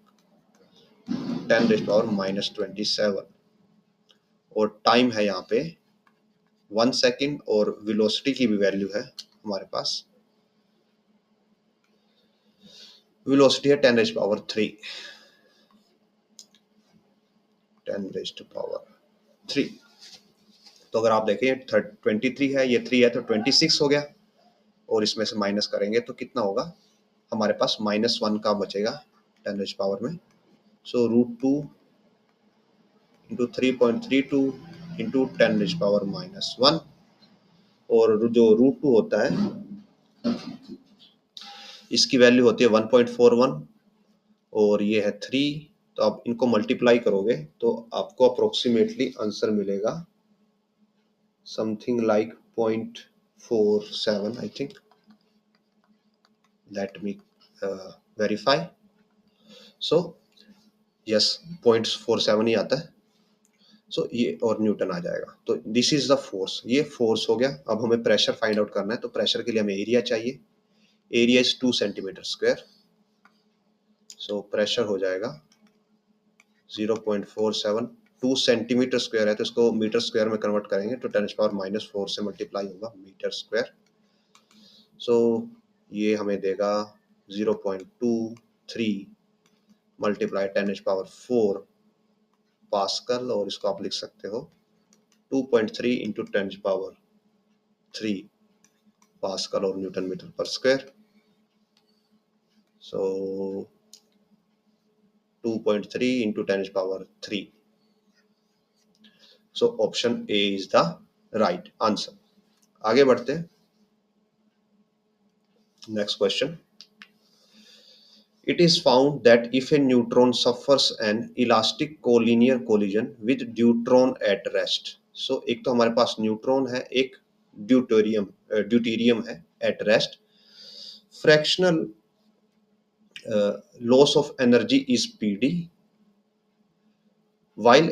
10⁻⁻27 और टाइम है यहाँ पे 1 सेकेंड और वेलोसिटी की भी वैल्यू है हमारे पास। वेलोसिटी है 10⁻3 10⁻3। तो अगर आप देखें 23 है, ये 3 है तो 26 हो गया और इसमें से माइनस करेंगे तो कितना होगा हमारे पास -1 का बचेगा 10⁻में। सो √2 इंटू 3.32 इंटू 10⁻⁻1 और जो √2 होता है इसकी वैल्यू होती है 1.41 और ये है 3। तो आप इनको मल्टीप्लाई करोगे तो आपको अप्रोक्सीमेटली आंसर मिलेगा something like 0.47 I think. Let me verify. So yes 0.47 ही आता है। सो ये और न्यूटन आ जाएगा। तो दिस इज द फोर्स, ये फोर्स हो गया। अब हमें प्रेशर फाइंड आउट करना है तो प्रेशर के लिए हमें एरिया चाहिए। Area is 2 centimetre square. So pressure हो जाएगा 0.47। 2 सेंटीमीटर स्क्वायर है तो इसको मीटर स्क्वायर में कन्वर्ट करेंगे तो 10⁻⁻4 से मल्टीप्लाई होगा मीटर स्क्वायर। सो ये हमें देगा 0.23 मल्टीप्लाई 10⁻4 पास्कल और इसको आप लिख सकते हो 2.3 इंटू 10⁻3 पास्कल और न्यूटन मीटर पर square. So 2.3 into 10⁻3। So option A is the right answer. आगे बढ़ते हैं। Next question. It is found that if a neutron suffers an elastic collinear collision with deuteron at rest, so एक तो हमारे पास neutron है, एक deuterium है at rest, fractional loss of energy is Pd, while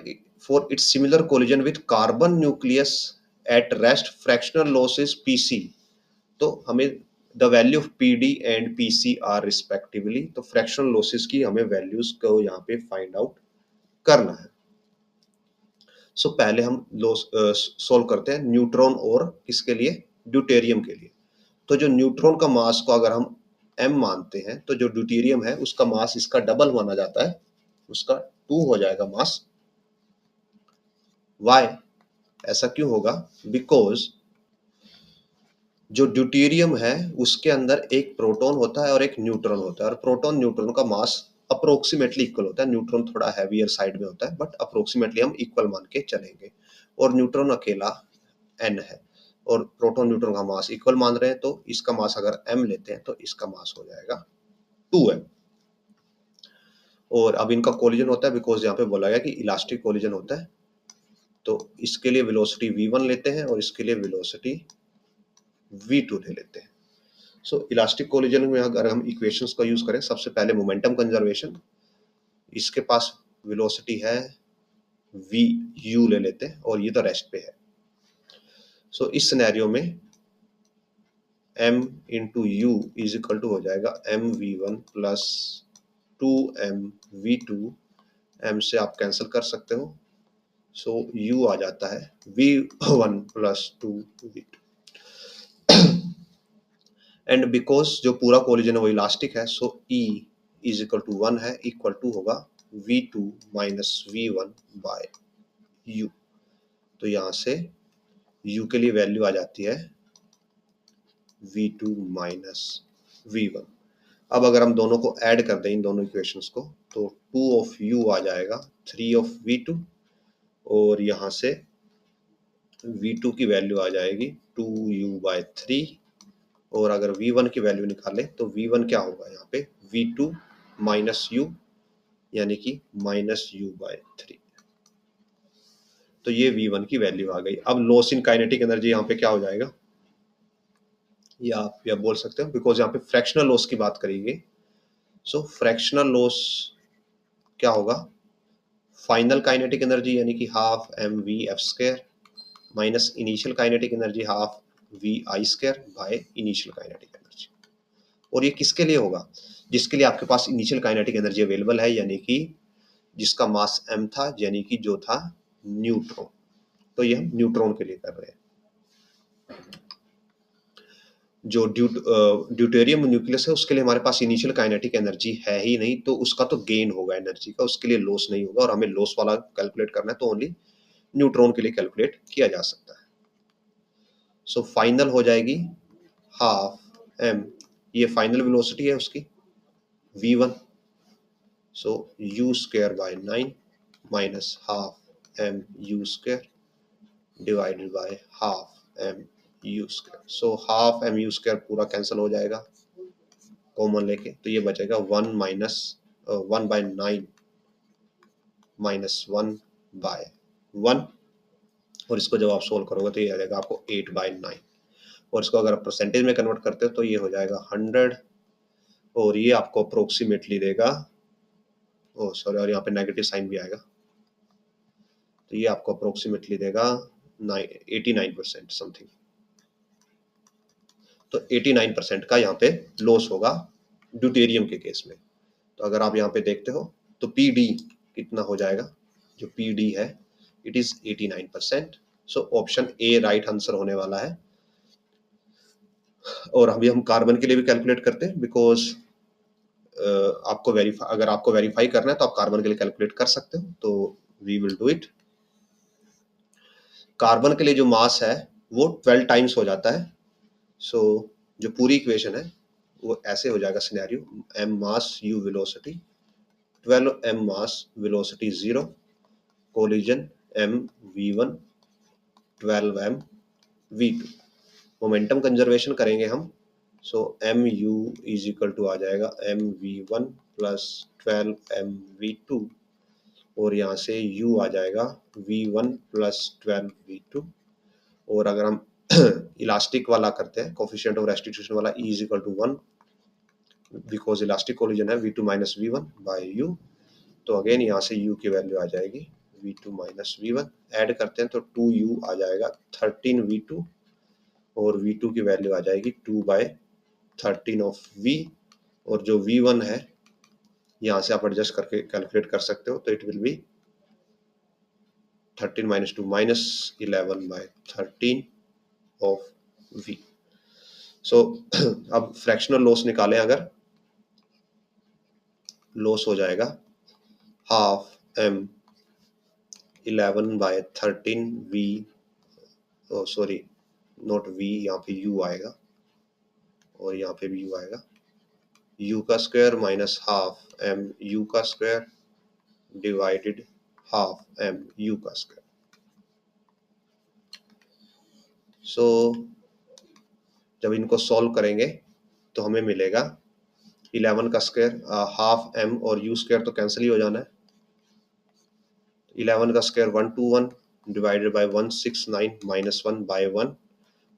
for its similar collision with carbon nucleus at rest fractional loss is Pc। तो हमें the value of PD and PC are respectively, तो fractional losses की हमें values को यहाँ पे find out करना है। सो पहले हम लॉस सोल्व करते हैं न्यूट्रॉन और किसके लिए, ड्यूटेरियम के लिए। तो जो न्यूट्रॉन का मास को अगर हम m मानते हैं तो जो ड्यूटेरियम है उसका मास इसका डबल माना जाता है, उसका 2 हो जाएगा मास। वाई ऐसा क्यों होगा? बिकॉज जो ड्यूटेरियम है उसके अंदर एक प्रोटॉन होता है और एक न्यूट्रॉन होता है और प्रोटॉन न्यूट्रॉन का मास अप्रोक्सीमेटली इक्वल होता है। न्यूट्रॉन थोड़ा हैवियर साइड में होता है बट अप्रोक्सीमेटली हम इक्वल मान के चलेंगे। और न्यूट्रॉन अकेला n है और प्रोटॉन न्यूट्रॉन का मास इक्वल मान रहे हैं तो इसका मास अगर m लेते हैं तो इसका मास हो जाएगा 2m। और अब इनका कोलिजन होता है बिकॉज यहाँ पे बोला गया कि इलास्टिक कोलिजन होता है। तो इसके लिए वेलोसिटी v1 लेते हैं और इसके लिए वेलोसिटी v2 ले लेते हैं। सो इलास्टिक कोलिजन में अगर हम इक्वेशंस का यूज करें, सबसे पहले मोमेंटम कंजर्वेशन, इसके पास वेलोसिटी है v u ले लेते हैं और ये तो रेस्ट पे है। सो इस सिनेरियो में m into U is equal to हो जाएगा mv1 प्लस 2mv2। m से आप कैंसिल कर सकते हो, सो u आ जाता है v1 plus 2v2। And because जो पूरा कोलिजन है वो इलास्टिक है सो E इज इक्वल टू 1 है, इक्वल टू होगा v2 minus v1 by u। तो यहाँ से u के लिए वैल्यू आ जाती है v2 माइनस v1। अब अगर हम दोनों को ऐड कर दें इन दोनों इक्वेशंस को तो 2 ऑफ u आ जाएगा 3 ऑफ v2 और यहाँ से v2 की वैल्यू आ जाएगी 2u बाय 3 और अगर v1 की वैल्यू निकालें तो v1 क्या होगा यहाँ पे v2 माइनस u यानी कि माइनस u बाय 3। तो ये V1 की वैल्यू आ गई। अब लॉस इन काइनेटिक एनर्जी यहाँ पे क्या हो जाएगा, ये आप या बोल सकते हो, बिकॉज यहाँ पे फ्रैक्शनल लॉस की बात करेंगे। सो फ्रैक्शनल लॉस क्या होगा, फाइनल काइनेटिक एनर्जी यानी कि half M V F square minus initial kinetic energy half V I square by initial kinetic energy. और ये किसके लिए होगा, जिसके लिए आपके पास इनिशियल काइनेटिक एनर्जी अवेलेबल है, यानी कि जिसका मास m था, यानी कि जो था न्यूट्रॉन। तो ये हम न्यूट्रॉन के लिए कर रहे हैं। जो ड्यूटेरियम न्यूक्लियस है उसके लिए हमारे पास इनिशियल काइनेटिक एनर्जी है ही नहीं, तो उसका तो गेन होगा एनर्जी का, उसके लिए लॉस नहीं होगा। और हमें लॉस वाला कैलकुलेट करना है तो ओनली न्यूट्रॉन के लिए कैलकुलेट किया जा सकता है। सो फाइनल हो जाएगी हाफ एम, ये फाइनल वेलोसिटी है उसकी v1, so u square by 9 minus half M U square divided by half M U square. So half M U square पूरा कैंसिल हो जाएगा कॉमन लेके, तो ये बचेगा 1 माइनस 1/9 माइनस 1/1, और इसको जब आप सोल्व करोगे तो ये आ जाएगा आपको 8/9। और इसको अगर आप परसेंटेज में कन्वर्ट करते हो तो ये हो जाएगा 100, और ये आपको अप्रोक्सीमेटली देगा, ओ सॉरी, और यहाँ पे नेगेटिव साइन भी आएगा, तो ये आपको अप्रोक्सीमेटली देगा 89% समथिंग। तो 89% का यहाँ पे लॉस होगा ड्यूटेरियम के केस में। तो अगर आप यहाँ पे देखते हो तो PD कितना हो जाएगा, जो PD है it is 89%। So option A right answer होने वाला है। और अभी हम कार्बन के लिए भी कैलकुलेट करते हैं, बिकॉज आपको वेरीफाई, अगर आपको वेरीफाई करना है तो आप कार्बन के लिए कैलकुलेट कर सकते हो, तो we will do it. Carbon के लिए जो मास है वो 12 टाइम्स हो जाता है। सो जो पूरी इक्वेशन है वो ऐसे हो जाएगा scenario, m mass u velocity 12 m mass velocity 0 collision m v1 12 m v2। Momentum conservation करेंगे हम, so m u is equal to आ जाएगा m v1 plus 12 m v2, और यहाँ से u आ जाएगा v1 प्लस 12 v2। और अगर हम इलास्टिक वाला करते हैं, कोफिशिएंट ऑफ रेस्टिट्यूशन वाला, E is equal to 1, because elastic collision है v2 minus v1 by u। तो अगेन यहाँ से u की वैल्यू आ जाएगी v2 माइनस v1, ऐड करते हैं तो 2u आ जाएगा 13 v2, और v2 की वैल्यू आ जाएगी 2/13 ऑफ v, और जो v1 है यहाँ से आप एडजस्ट करके कैलकुलेट कर सकते हो, तो it will B 13 minus 2 minus 11/13 of v। सो अब फ्रैक्शनल लॉस निकालें, अगर लॉस हो जाएगा half m 11/13 v, sorry not v, यहाँ पे u आएगा और यहाँ पे भी u आएगा, u का square minus half m u का square divided half m u का स्क्वायर। सो जब इनको सॉल्व करेंगे तो हमें मिलेगा 11 का स्क्वायर, हाफ m और u स्क्वायर तो कैंसिल ही हो जाना है, 11 का स्क्वायर 121 डिवाइडेड बाय 169 माइनस 1/1,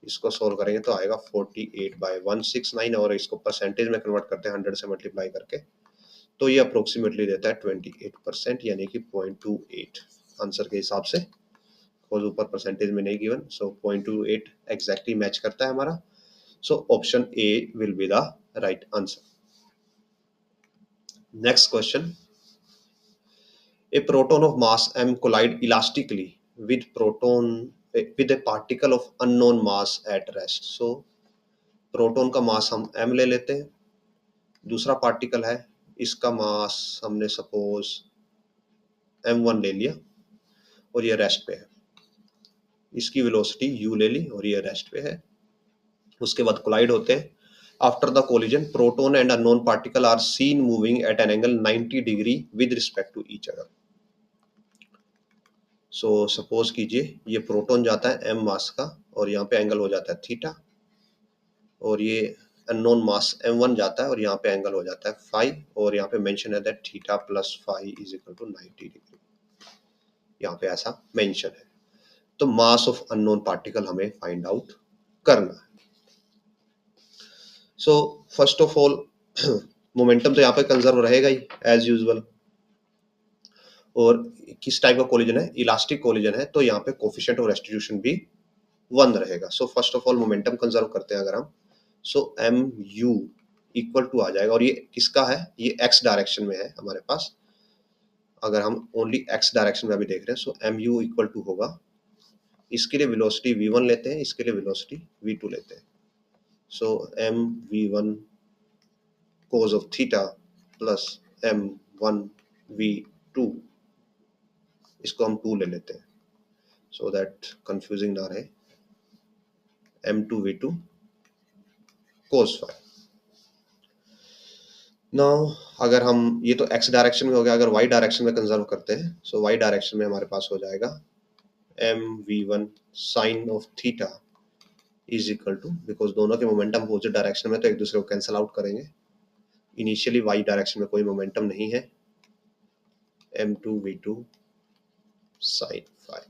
इसको सॉल्व करेंगे तो आएगा 48/169, और इसको परसेंटेज में कन्वर्ट करते हैं 100 से मल्टीप्लाई करके, तो ये अप्रोक्सीमेटली देता है 28%, यानी कि 0.28 आंसर के हिसाब से, बिकॉज ऊपर परसेंटेज में नहीं गिवन, सो 0.28 एग्जैक्टली मैच करता है हमारा। सो option A will be the right answer. Next question, a proton of mass m collide elastically with a particle of unknown mass at rest। so proton का मास हम m ले लेते हैं, दूसरा पार्टिकल है, इसका मास हमने सपोज m1 ले लिया और ये रेस्ट पे है, इसकी वेलोसिटी u ले ली और ये रेस्ट पे है। उसके बाद कोलाइड होते हैं, after the collision proton and unknown particle are seen moving at an angle 90 degree with respect to each other. So suppose कीजिए ये प्रोटॉन जाता है m मास का और यहाँ पे एंगल हो जाता है थीटा, और ये अननोन मास m1 जाता है और यहाँ पे एंगल हो जाता है फाई, और यहाँ पे मेंशन है that theta plus phi is equal to 90 degree, यहाँ पे ऐसा मेंशन है। तो मास ऑफ अननोन पार्टिकल हमें फाइंड आउट करना है। So first of all momentum तो यहाँ पे कंजर्व रहेगा ही एज यूजुअल। और किस टाइप का कोलिजन है, इलास्टिक कोलिजन है, तो यहाँ पे कोफिशिएंट ऑफ रेस्टिट्यूशन भी 1 रहेगा। सो first of all momentum conserve करते हैं अगर हम, सो एम यू इक्वल टू आ जाएगा, और ये किसका है, ये एक्स डायरेक्शन में है हमारे पास। अगर हम ओनली एक्स डायरेक्शन में अभी देख रहे हैं, so M you equal to होगा, इसके लिए वेलोसिटी v1 लेते हैं, इसके लिए वेलोसिटी v2 लेते हैं। So m v1 cos of theta plus m1 v2, इसको हम 2 ले लेते हैं सो दैट कंफ्यूजिंग ना रहे, m2 v2 cos phi। Now अगर हम, ये तो x डायरेक्शन में हो गया, अगर y डायरेक्शन में कंजर्व करते हैं, सो y डायरेक्शन में हमारे पास हो जाएगा m v1 sin of theta is equal to, because दोनों के मोमेंटम अपोजिट डायरेक्शन में तो एक दूसरे को कैंसिल आउट करेंगे। इनिशियली y डायरेक्शन में कोई मोमेंटम नहीं है, m2 v2 sin phi।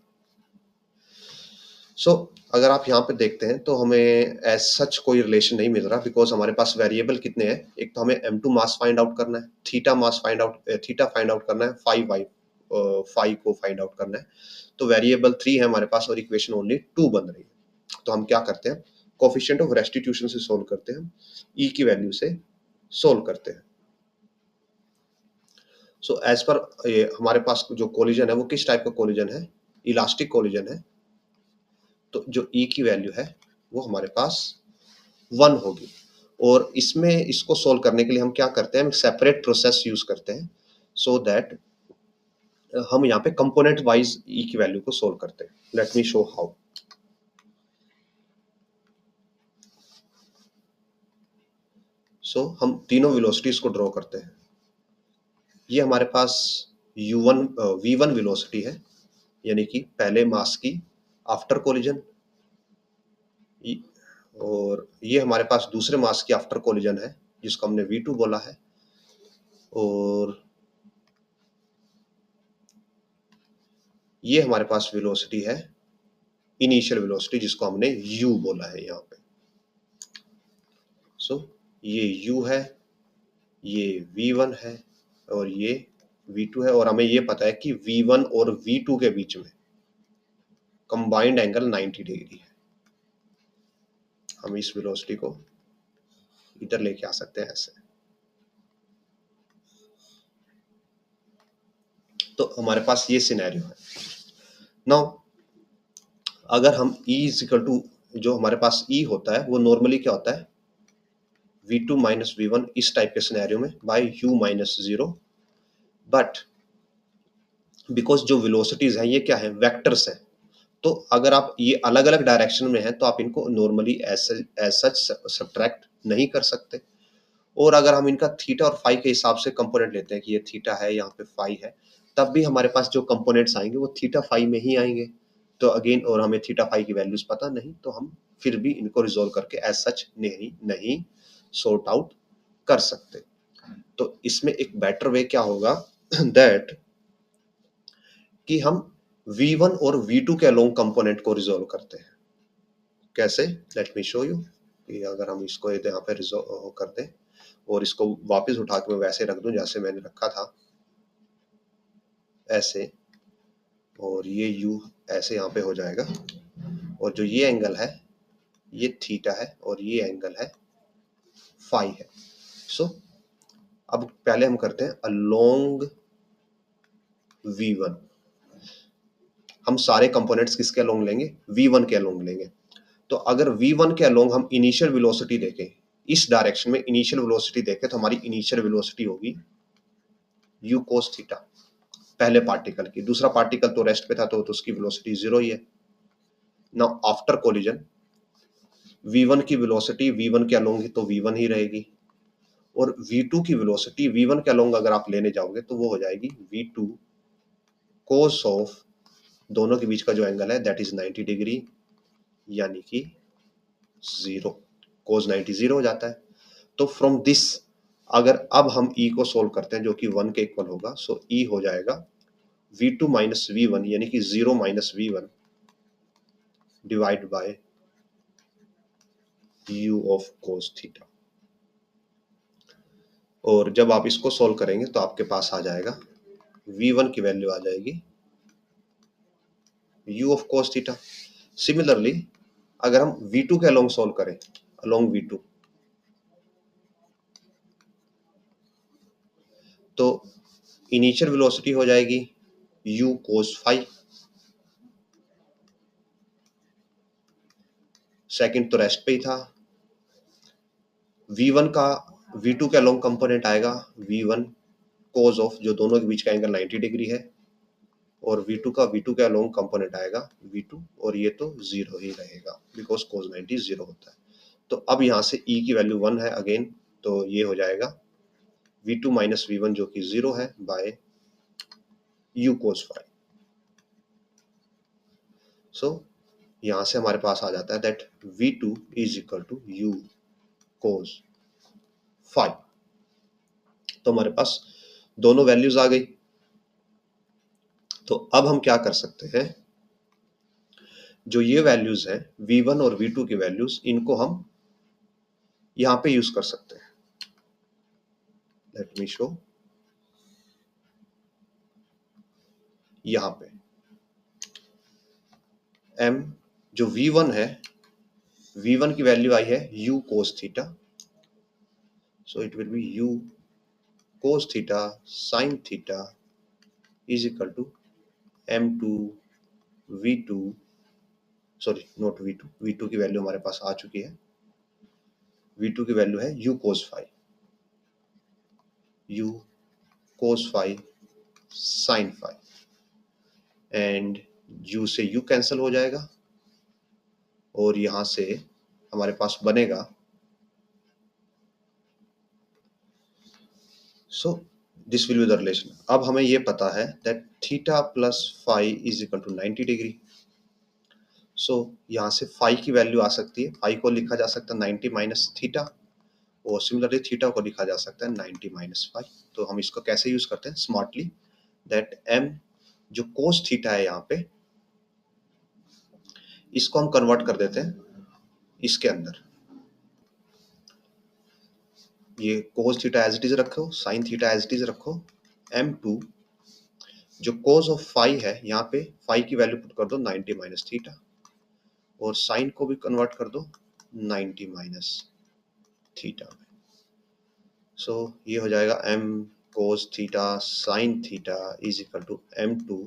सो अगर आप यहाँ पे देखते हैं तो हमें एज सच कोई रिलेशन नहीं मिल रहा, बिकॉज हमारे पास वेरिएबल कितने हैं, एक तो हमें m2 मास फाइंड आउट करना है, theta mass find out, theta find out करना है, फाई को फाइंड आउट करना है। तो वेरिएबल 3 है हमारे पास और इक्वेशन ओनली 2 बन रही है। तो हम क्या करते हैं, कोफिशिएंट ऑफ रेस्टिट्यूशन से सोल्व करते हैं, ई की वैल्यू से सोल्व करते हैं। सो एज पर हमारे पास जो कोलिजन है वो किस टाइप का कोलिजन है, इलास्टिक कोलिजन है। तो जो ई की वैल्यू है वो हमारे पास 1 होगी, और इसमें इसको सोल्व करने के लिए हम क्या करते हैं, हम सेपरेट प्रोसेस यूज करते हैं, सो दैट हम यहाँ पे कंपोनेंट वाइज ई की वैल्यू को सोल्व करते हैं। Let me show how. So हम तीनों वेलोसिटीज को ड्रॉ करते हैं। ये हमारे पास u1 v1 वेलोसिटी है, यानी कि पहले मास की आफ्टर कोलिजन, और ये हमारे पास दूसरे मास की आफ्टर कोलिजन है जिसको हमने v2 बोला है, और ये हमारे पास वेलोसिटी है इनिशियल वेलोसिटी जिसको हमने u बोला है यहाँ पे। सो ये u है, ये v1 है, और ये v2 है, और हमें ये पता है कि v1 और v2 के बीच में कंबाइंड एंगल 90 डिग्री है। हम इस वेलोसिटी को इधर लेके आ सकते हैं ऐसे। तो हमारे पास ये सिनेरियो है। नाउ अगर हम E इज इक्वल टू, जो हमारे पास E होता है वो नॉर्मली क्या होता है, v2 माइनस v1 इस टाइप के सिनेरियो में by u minus 0, but because जो वेलोसिटीज हैं ये क्या है, वेक्टर्स हैं, तो अगर आप ये अलग अलग डायरेक्शन में हैं तो आप इनको नॉर्मली एज सच सब्ट्रैक्ट नहीं कर सकते। और अगर हम इनका थीटा और फाई के हिसाब से कंपोनेंट लेते हैं कि ये थीटा है, यहाँ पे फाई है, तब भी हमारे पास जो कंपोनेंट्स आएंगे वो थीटा फाई में ही आएंगे। तो अगेन, और हमें थीटा फाई की वैल्यूज पता नहीं, तो हम फिर भी इनको रिजोल्व करके एज सच नहीं सॉर्ट आउट कर सकते। तो इसमें एक बेटर वे क्या होगा दैट कि हम v1 और v2 के अलोंग कंपोनेंट को रिजोल्व करते हैं। कैसे, लेट मी शो यू। कि अगर हम इसको यहाँ पे रिजोल्व कर दें और इसको वापस उठा के मैं वैसे रख दूं जैसे मैंने रखा था, ऐसे, और ये u ऐसे यहाँ पे हो जाएगा, और जो ये एंगल है ये थीटा है और ये एंगल है फाई है। सो अब पहले हम करते हैं अलोंग v1, हम सारे कंपोनेंट्स किसके अलोंग लेंगे, v1 के अलोंग लेंगे। तो अगर v1 के अलोंग हम इनिशियल वेलोसिटी देखें, इस डायरेक्शन में इनिशियल वेलोसिटी देखें, तो हमारी इनिशियल वेलोसिटी होगी u cos थीटा, पहले पार्टिकल की। दूसरा पार्टिकल तो रेस्ट पे था तो उसकी वेलोसिटी 0 ही है। नाउ आफ्टर कोलिजन v1 की वेलोसिटी v1 के अलोंग तो v1 ही रहेगी, और v2 की वेलोसिटी v1 के अलोंग अगर आप लेने जाओगे तो वो हो जाएगी v2 cos ऑफ, दोनों के बीच का जो एंगल है दैट इज 90 डिग्री, यानी कि 0, cos 90 0 हो जाता है। तो फ्रॉम दिस अगर अब हम E को सोल्व करते हैं जो कि 1 के इक्वल होगा, सो E हो जाएगा v2 माइनस v1, यानी कि 0 minus v1 divide by u of cos theta. और जब आप इसको सॉल्व करेंगे तो आपके पास आ जाएगा v1 की वैल्यू आ जाएगी u of cos theta. Similarly अगर हम v2 के अलोंग सॉल्व करें, अलोंग v2, तो इनिशियल वेलोसिटी हो जाएगी u cos फाई, सेकंड तो रेस्ट पे ही था। v1 का v2 के अलोंग कंपोनेंट आएगा v1 cos ऑफ, जो दोनों के बीच का एंगल 90 डिग्री है, और v2 का v2 के अलोंग कंपोनेंट आएगा v2, और ये तो जीरो ही रहेगा बिकॉज cos 90 जीरो होता है। तो अब यहाँ से e की वैल्यू 1 है अगेन, तो ये हो जाएगा v2 माइनस v1 जो कि जीरो है by u cos phi. So यहाँ से हमारे पास आ जाता है that v2 is equal to u cos phi. तो हमारे पास दोनों वैल्यूज आ गई। तो अब हम क्या कर सकते हैं, जो ये वैल्यूज हैं v1 और v2 की वैल्यूज, इनको हम यहाँ पे यूज कर सकते हैं। लेट मी शो, यहाँ पे m जो v1 है, v1 की वैल्यू आई है u cos theta, so it will be u cos theta sin theta is equal to m2 v2, sorry not v2, v2 की वैल्यू हमारे पास आ चुकी है, v2 की वैल्यू है u cos phi, u cos phi sin phi, and u से u cancel हो जाएगा, और यहां से हमारे पास बनेगा, so this will be the relation. अब हमें ये पता है that theta plus phi is equal to 90 degree. So यहाँ से फाई की वैल्यू आ सकती है, फाई को लिखा जा सकता है 90 माइनस थीटा, और सिमिलरली थीटा को लिखा जा सकता है 90 माइनस फाई। तो हम इसको कैसे यूज करते हैं स्मार्टली, दैट m जो कोस थीटा है यहाँ पे, इसको हम कन्वर्ट कर देते हैं इसके अंदर, ये cos theta as it is रखो, sine theta as it is रखो, m2 जो कोस ऑफ फाई है, यहाँ पे फाई की वैल्यू पुट कर दो 90 माइनस थीटा, और साइन को भी कन्वर्ट कर दो 90 माइनस थीटा में। सो ये हो जाएगा m cos theta sine theta is equal to m2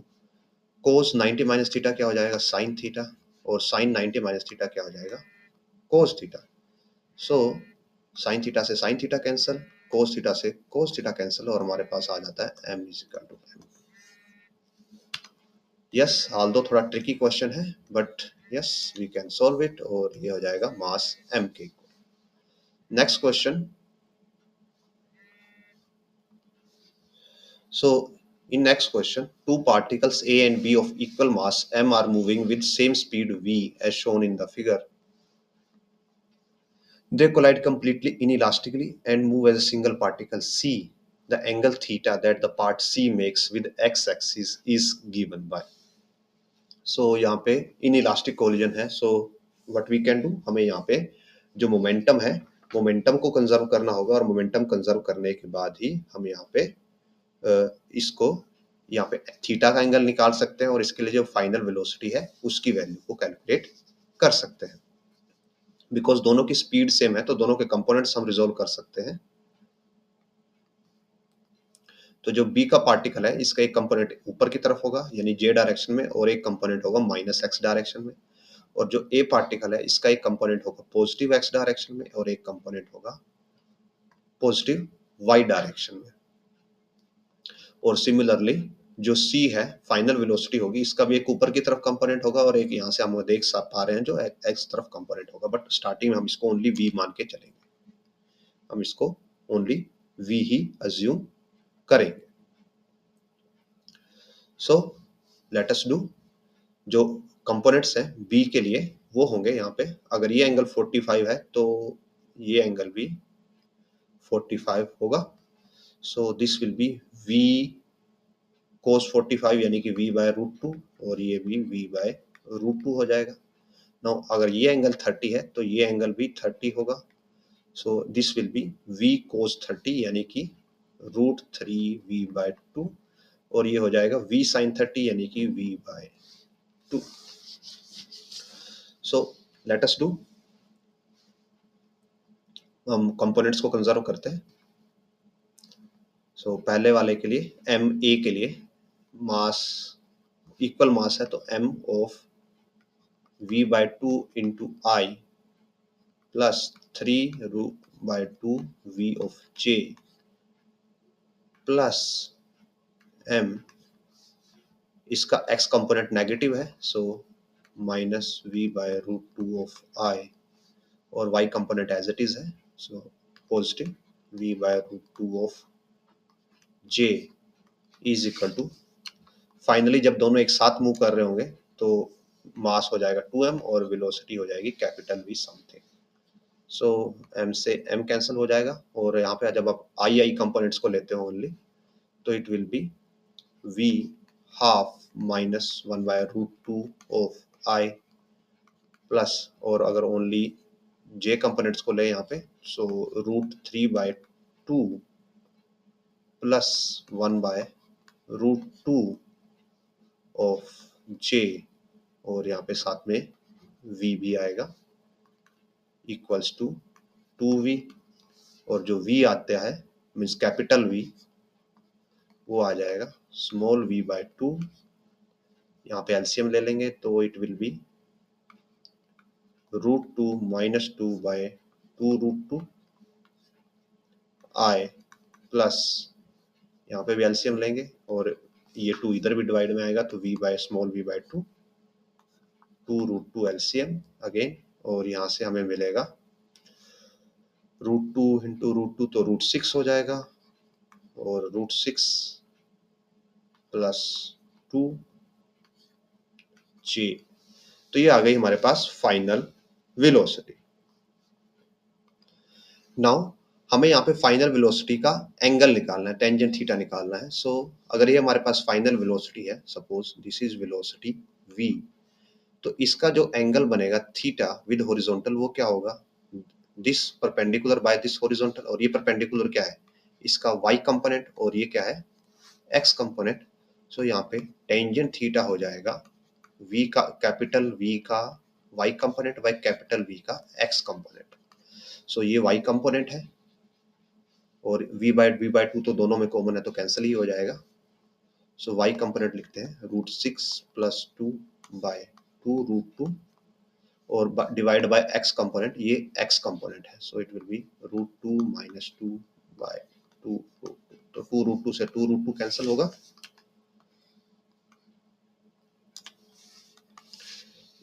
cos 90 minus theta क्या हो जाएगा साइन थीटा, और साइन 90 माइनस थीटा क्या हो जाएगा cos theta. So sine theta से sine theta cancel, cos theta से कोस थीटा कैंसिल, और हमारे पास आ जाता है m is equal to m। Yes, although थोड़ा ट्रिकी क्वेश्चन है, but yes we can solve it, और ये हो जाएगा मास m के equal. Next question, so in next question, two particles A and B of equal mass m are moving with same speed v as shown in the figure. They collide completely inelastically and move as a single particle C. The angle theta that the part C makes with x-axis is given by. So यहाँ पे inelastic collision है, so what we can do, हमें यहाँ पे जो momentum है, momentum को conserve करना होगा, और मोमेंटम कंजर्व करने के बाद ही हम यहाँ पे इसको यहाँ पे थीटा का एंगल निकाल सकते हैं, और इसके लिए जो फाइनल वेलोसिटी है उसकी वैल्यू को कैलकुलेट कर सकते हैं। बिकॉज दोनों की स्पीड सेम है, तो दोनों के कंपोनेंट्स हम रिजोल्व कर सकते हैं। तो जो B का पार्टिकल है, इसका एक कंपोनेंट ऊपर की तरफ होगा यानी J डायरेक्शन में, और एक कंपोनेंट होगा माइनस x डायरेक्शन में, और जो A पार्टिकल है इसका एक कंपोनेंट होगा पॉजिटिव x डायरेक्शन में, और एक कंपोनेंट होगा पॉजिटिव y डायरेक्शन में। और सिमिलरली जो C है, फाइनल वेलोसिटी होगी, इसका भी एक ऊपर की तरफ कंपोनेंट होगा, और एक यहाँ से हम देख पा रहे हैं जो x तरफ कंपोनेंट होगा, बट स्टार्टिंग में हम इसको ओनली v मान के चलेंगे, हम इसको ओनली v ही अज्यूम करेंगे। सो लेट अस डू, जो कंपोनेंट्स हैं b के लिए वो होंगे यहाँ पे, अगर ये एंगल 45 है तो ये एंगल भी 45 होगा। सो this will be v cos 45 यानी कि v बाय रूट टू, और ये भी v बाय रूट टू हो जाएगा। नाउ अगर ये एंगल 30 है तो ये एंगल भी 30 होगा। सो this will be v cos 30 यानी कि √3v/2 और ये हो जाएगा v sin 30 यानी कि v/2। So let us do, हम कंपोनेंट्स को कंजर्व करते हैं। सो पहले वाले के लिए एम ए के लिए मास इक्वल मास है तो m of v/2 into i plus 3√2 v of j plus m, इसका x कंपोनेंट नेगेटिव है so minus v/√2 of i और y component as it is है so positive v/√2 of j is equal to, finally जब दोनों एक साथ move कर रहे होंगे तो मास हो जाएगा 2m और वेलोसिटी हो जाएगी कैपिटल V समथिंग। सो m से m कैंसिल हो जाएगा और यहाँ पे जब आप आई कंपोनेंट्स को लेते हो ओनली तो it will be v half minus 1/√2 of i plus, और अगर ओनली j कंपोनेंट्स को ले यहाँ पे सो √3/2 प्लस 1/√2 ऑफ j और यहाँ पे साथ में v भी आएगा इक्वल्स टू 2v और जो v आता है मीन्स कैपिटल V वो आ जाएगा स्मॉल v/2। यहाँ पे एलसीएम ले लेंगे तो it will B √2 minus 2/2√2 i plus, यहाँ पे भी एलसीएम लेंगे और ये 2 इधर भी डिवाइड में आएगा तो v/स्मॉल v/2 2√2 एलसीएम अगेन, और यहाँ से हमें मिलेगा √2 इंटू √2 तो √6 हो जाएगा और √6 प्लस 2j, तो ये आ गई हमारे पास फाइनल वेलोसिटी। नाउ हमें यहाँ पे फाइनल वेलोसिटी का एंगल निकालना है, टेंजेंट थीटा निकालना है। सो अगर ये हमारे पास फाइनल वेलोसिटी है, suppose this is velocity v, तो इसका जो एंगल बनेगा थीटा विद हॉरिजॉन्टल वो क्या होगा, this perpendicular by this horizontal, और ये परपेंडिकुलर क्या है इसका y कंपोनेंट और ये क्या है x कंपोनेंट। सो यहाँ पे टेंजेंट थीटा हो जाएगा v का कैपिटल V का y component by capital V का x कंपोनेंट। सो ये y कंपोनेंट है और v/2 तो दोनों में कॉमन है तो कैंसिल ही हो जाएगा। सो y कंपोनेंट लिखते हैं √6 प्लस 2/2√2 और डिवाइड बाय x कंपोनेंट, ये x कंपोनेंट है सो इट विल बी √2 माइनस 2/2, तो 2√2 से 2√2 कैंसिल होगा,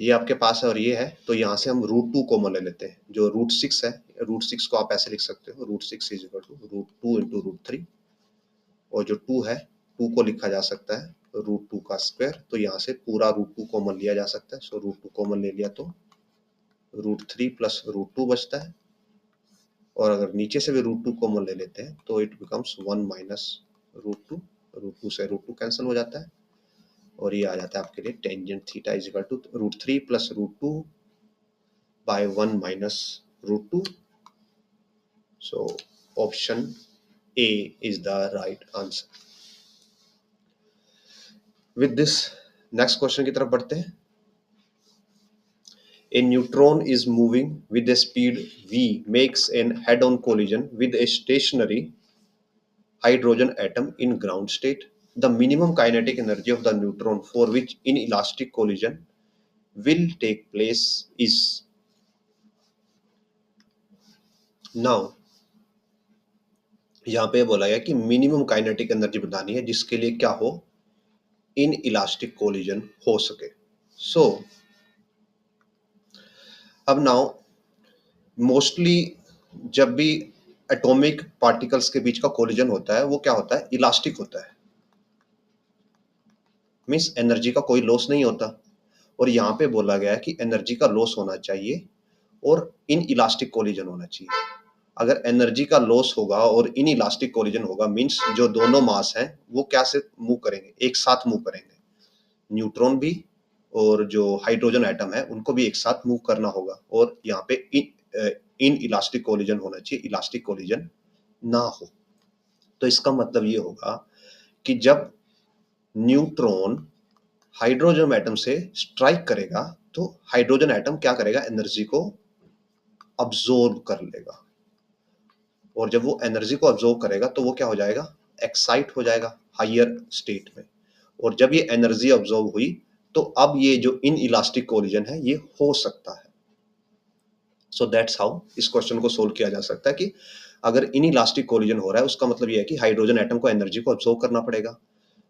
ये आपके पास है और ये है तो यहाँ से हम √2 कॉमन ले लेते हैं, जो √6 है, √6 को आप ऐसे लिख सकते हो √6 इज इक्वल टू √2 इंटू √3 और जो 2 है 2 को लिखा जा सकता है √2 का स्क्वायर, तो यहाँ से पूरा √2 कॉमन लिया जा सकता है। सो √2 कॉमन ले लिया तो √3 प्लस √2 बचता है और अगर नीचे से भी √2 कॉमन ले लेते हैं तो इट बिकम्स 1 माइनस √2, √2 से √2 कैंसिल हो जाता है और ये आ जाता है आपके लिए tangent theta is equal to √3 plus √2 by 1 minus √2। So option A is the right answer. With this next question की तरफ बढ़ते हैं। A neutron is moving with a speed v makes an head-on collision with a stationary hydrogen atom in ground state. The minimum kinetic energy of the neutron for which inelastic collision will take place is. Now यहाँ पे बोला गया कि minimum kinetic energy बतानी है जिसके लिए क्या हो, इन इलास्टिक कोलिजन हो सके। सो अब नाउ मोस्टली जब भी एटॉमिक पार्टिकल्स के बीच का कोलिजन होता है वो क्या होता है, इलास्टिक होता है, मीन्स एनर्जी का कोई लॉस नहीं होता। और यहाँ पे बोला गया है कि एनर्जी का लॉस होना चाहिए और इन इलास्टिक कोलिजन होना चाहिए। अगर एनर्जी का लॉस होगा और इन इलास्टिक कोलिजन होगा मीन्स जो दोनों मास हैं वो क्या से मूव करेंगे, एक साथ मूव करेंगे, न्यूट्रॉन भी और जो हाइड्रोजन एटम है उनको भी एक साथ मूव करना होगा, और यहाँ पे इन इलास्टिक कोलिजन होना चाहिए, इलास्टिक कोलिजन ना हो। तो इसका मतलब ये होगा कि जब न्यूट्रॉन हाइड्रोजन एटम से स्ट्राइक करेगा तो हाइड्रोजन एटम क्या करेगा, एनर्जी को अब्जॉर्ब कर लेगा, और जब वो एनर्जी को अब्जॉर्ब करेगा तो वो क्या हो जाएगा, एक्साइट हो जाएगा हायर स्टेट में, और जब ये एनर्जी अब्जॉर्ब हुई तो अब ये जो इन इलास्टिक कोलिजन है ये हो सकता है। सो दैट्स हाउ इस क्वेश्चन को सोल्व किया जा सकता है कि अगर इन इलास्टिक कोलिजन हो रहा है उसका मतलब ये है कि हाइड्रोजन एटम को एनर्जी को अब्जॉर्ब करना पड़ेगा,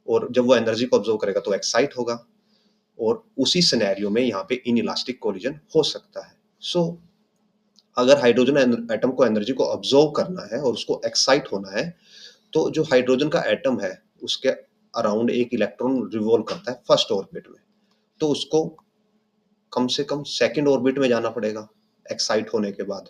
और जब वो एनर्जी को अब्जॉर्ब करेगा तो एक्साइट होगा, और उसी सिनेरियो में यहाँ पे इन इलास्टिक कोलिजन हो सकता है। सो अगर हाइड्रोजन एटम को एनर्जी को अब्जॉर्ब करना है और उसको एक्साइट होना है, तो जो हाइड्रोजन का एटम है उसके अराउंड एक इलेक्ट्रॉन रिवॉल्व करता है फर्स्ट ऑर्बिट में, तो उसको कम से कम सेकंड ऑर्बिट में जाना पड़ेगा एक्साइट होने के बाद,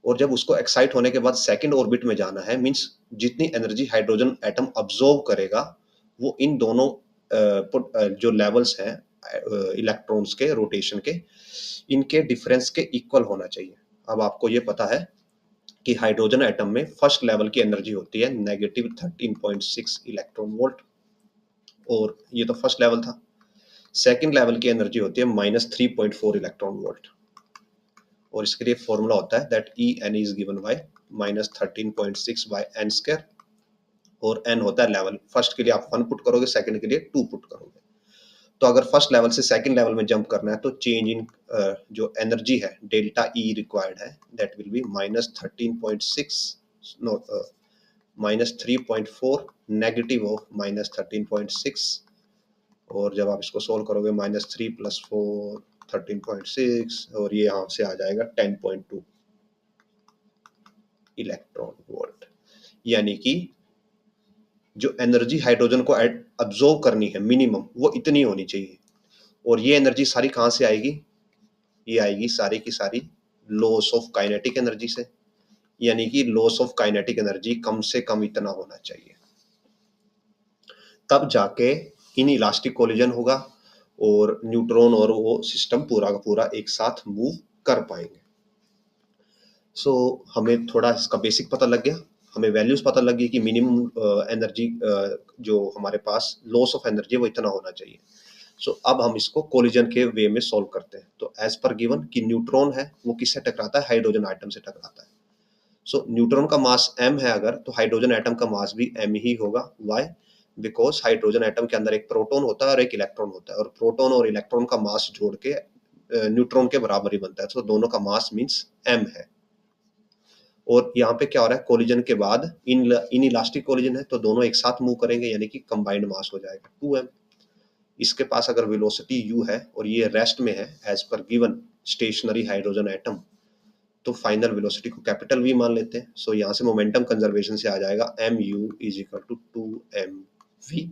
और जब उसको एक्साइट होने के बाद सेकंड ऑर्बिट में जाना है, मींस जितनी एनर्जी हाइड्रोजन एटम अब्जॉर्ब करेगा वो इन दोनों जो लेवल्स हैं इलेक्ट्रॉन्स के रोटेशन के, इनके डिफरेंस के इक्वल होना चाहिए। अब आपको ये पता है कि हाइड्रोजन एटम में फर्स्ट लेवल की एनर्जी होती है -13.6 इलेक्ट्रॉन वोल्ट, और ये तो फर्स्ट लेवल था। सेकंड लेवल की एनर्जी होती है -3.4 इलेक्ट्रॉन वोल्ट, और इसके लिए फॉर्मूला होता है that E N is given by -13.6 by N square, और एन होता है लेवल। फर्स्ट के लिए आप 1 पुट करोगे, सेकंड के लिए 2 पुट करोगे। तो अगर फर्स्ट लेवल से सेकंड लेवल में जंप करना है तो चेंज इन जो एनर्जी है डेल्टा ई रिक्वायर्ड है that will be -13.6 no -3.4 negative of -13.6, और जब आप इसको सोल्व करोगे -3 + 4 13.6, और ये यहाँ से आ जाएगा 10.2 इलेक्ट्रॉन वोल्ट। यानी कि जो एनर्जी हाइड्रोजन को अब्जॉर्ब करनी है मिनिमम वो इतनी होनी चाहिए, और ये एनर्जी सारी कहाँ से आएगी, ये आएगी सारी की सारी लॉस ऑफ काइनेटिक एनर्जी से, यानी कि लॉस ऑफ काइनेटिक एनर्जी कम से कम इतना होना चाहिए, तब जाके इन इलास्टिक कोलिजन होगा और न्यूट्रॉन और वो सिस्टम पूरा का पूरा एक साथ मूव कर पाएंगे। सो हमें थोड़ा इसका बेसिक पता लग गया, हमें वैल्यूज पता लग गई कि मिनिमम एनर्जी जो हमारे पास लॉस ऑफ एनर्जी है वो इतना होना चाहिए। सो अब हम इसको कोलिजन के वे में सॉल्व करते हैं। तो एज पर गिवन कि न्यूट्रॉन है वो किससे टकराता है, हाइड्रोजन आइटम से टकराता है। सो न्यूट्रॉन का मास m है अगर, तो हाइड्रोजन एटम का मास भी m ही होगा। व्हाई? बिकॉज हाइड्रोजन एटम के अंदर एक प्रोटॉन होता है और एक इलेक्ट्रॉन होता है, और प्रोटॉन और इलेक्ट्रॉन का मास जोड़ के न्यूट्रॉन के बराबर ही बनता है, तो दोनों का मास मीन्स m है। और यहाँ पे क्या हो रहा है, कोलिजन के बाद इन इलास्टिक कोलिजन है तो दोनों एक साथ मूव करेंगे, यानी कि कंबाइंड मास हो जाएगा 2m। इसके पास अगर वेलोसिटी u है और ये रेस्ट में है एज पर गिवन स्टेशनरी हाइड्रोजन एटम, तो फाइनल वेलोसिटी को कैपिटल v मान लेते हैं। सो यहाँ से मोमेंटम कंजर्वेशन से आ जाएगा mu is equal to 2mv,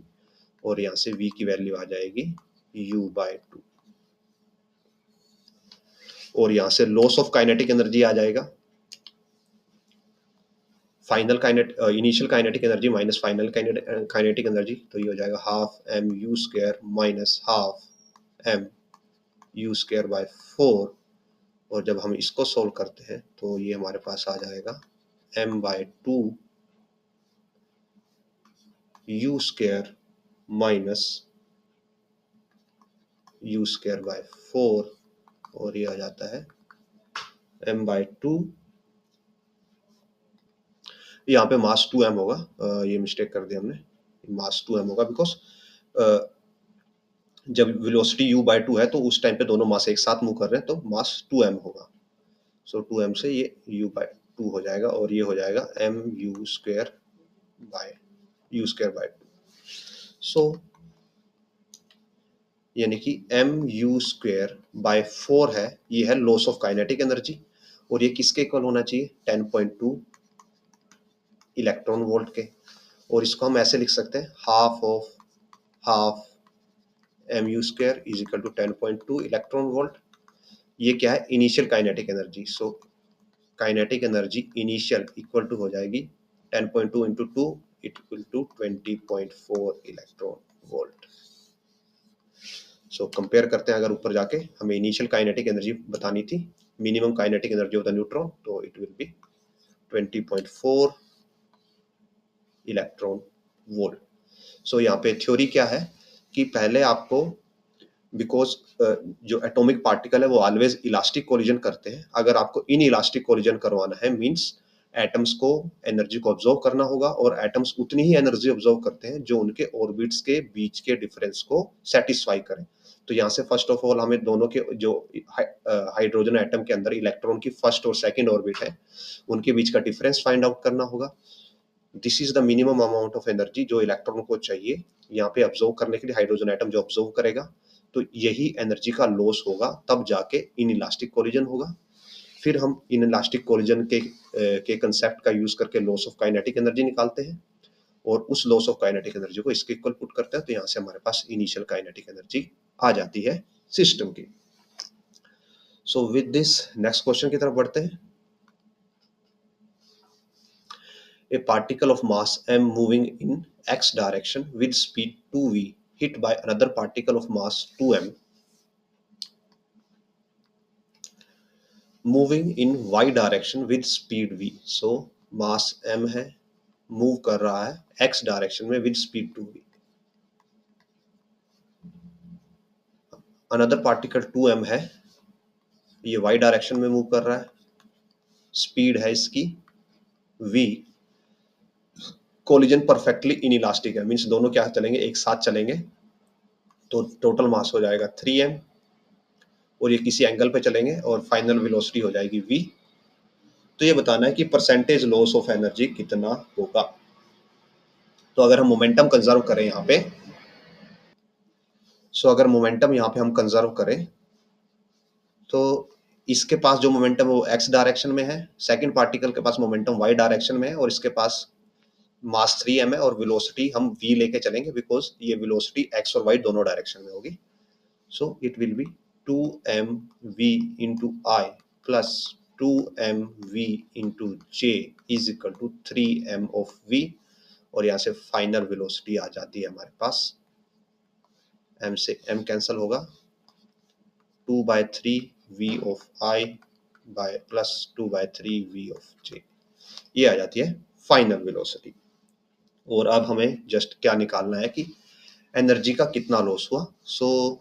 और यहाँ से v की वैल्यू आ जाएगी u/2, और यहाँ से लॉस ऑफ काइनेटिक एनर्जी आ जाएगा final initial kinetic energy minus final kinetic energy, तो ये हो जाएगा half mu² minus half mu²/4, और जब हम इसको सोल्व करते हैं तो ये हमारे पास आ जाएगा m/2 u² माइनस u²/4, और ये आ जाता है m/2, यहाँ पे मास 2m होगा, ये मिस्टेक कर दी हमने, मास 2m होगा बिकॉज जब वेलोसिटी u/2 है तो उस टाइम पे दोनों मास एक साथ मूव कर रहे हैं, तो मास 2m होगा। सो 2m से ये u/2 हो जाएगा, और ये हो जाएगा mu²/2। सो यानी कि mu²/4 है, ये है लॉस ऑफ काइनेटिक एनर्जी, और ये किसके इक्वल होना चाहिए, 10.2 इलेक्ट्रॉन वोल्ट के, और इसको हम ऐसे लिख सकते हैं half of half mu² is equal to 10.2 electron volt. ये क्या है, initial kinetic energy. So kinetic energy initial equal to हो जाएगी 10.2 into 2 equal to 20.4 electron volt. So compare करते हैं, अगर ऊपर जाके हमें इनिशियल काइनेटिक एनर्जी बतानी थी, minimum kinetic energy of the neutron, तो it will be 20.4 electron volt. So यहाँ पे थ्योरी क्या है कि पहले आपको, बिकॉज जो एटॉमिक पार्टिकल है वो ऑलवेज इलास्टिक कोलिजन करते हैं, अगर आपको इन इलास्टिक कोलिजन करवाना है मींस एटम्स को एनर्जी को ऑब्जर्व करना होगा, और एटम्स उतनी ही एनर्जी ऑब्जर्व करते हैं जो उनके ऑर्बिट्स के बीच के डिफरेंस को सेटिस्फाई करें। तो यहाँ से फर्स्ट ऑफ ऑल हमें दोनों के जो हाइड्रोजन एटम के अंदर इलेक्ट्रॉन की फर्स्ट और सेकंड ऑर्बिट है उनके बीच का डिफरेंस फाइंड आउट करना होगा। This is the minimum amount of energy जो इलेक्ट्रॉन को चाहिए यहाँ पे ऑब्जर्व करने के लिए, हाइड्रोजन एटम जो ऑब्जर्व करेगा, तो यही एनर्जी का लॉस होगा, तब जाके इन इलास्टिक कोलिजन होगा। फिर हम इन इलास्टिक कोलिजन के कंसेप्ट का यूज करके लॉस ऑफ काइनेटिक एनर्जी निकालते हैं, और उस लॉस ऑफ काइनेटिक एनर्जी को इसके इक्वल पुट करते हैं, तो यहाँ से हमारे पास इनिशियल काइनेटिक एनर्जी आ जाती है सिस्टम की। So with this next question की तरफ बढ़ते हैं। A particle of mass m moving in x direction with speed 2v hit by another particle of mass 2m moving in y direction with speed v. So mass m है, move कर रहा है x direction में with speed 2v. Another particle 2m है, ये y direction में move कर रहा है, स्पीड है इसकी v, कोलिजन परफेक्टली इनइलास्टिक है, मींस दोनों क्या चलेंगे, एक साथ चलेंगे, तो टोटल मास हो जाएगा 3m, और ये किसी एंगल पे चलेंगे और फाइनल वेलोसिटी हो जाएगी v। तो ये बताना है कि परसेंटेज लॉस ऑफ एनर्जी कितना होगा। तो अगर हम मोमेंटम कंजर्व करें यहाँ पे, अगर मोमेंटम यहाँ पे हम कंजर्व करें, तो इसके पास जो मोमेंटम है वो x डायरेक्शन में है, सेकंड पार्टिकल के पास मोमेंटम y डायरेक्शन में है, और इसके पास मास 3m है, और वेलोसिटी हम v लेके चलेंगे बिकॉज ये वेलोसिटी x और y दोनों डायरेक्शन में होगी। सो it will B 2mv into I plus 2mv into j is equal to 3m of v, और यहाँ से फाइनल वेलोसिटी आ जाती है हमारे पास, m से m कैंसिल होगा, 2/3v of I by plus 2/3v of j, ये आ जाती है फाइनल वेलोसिटी। और अब हमें जस्ट क्या निकालना है कि एनर्जी का कितना लॉस हुआ। सो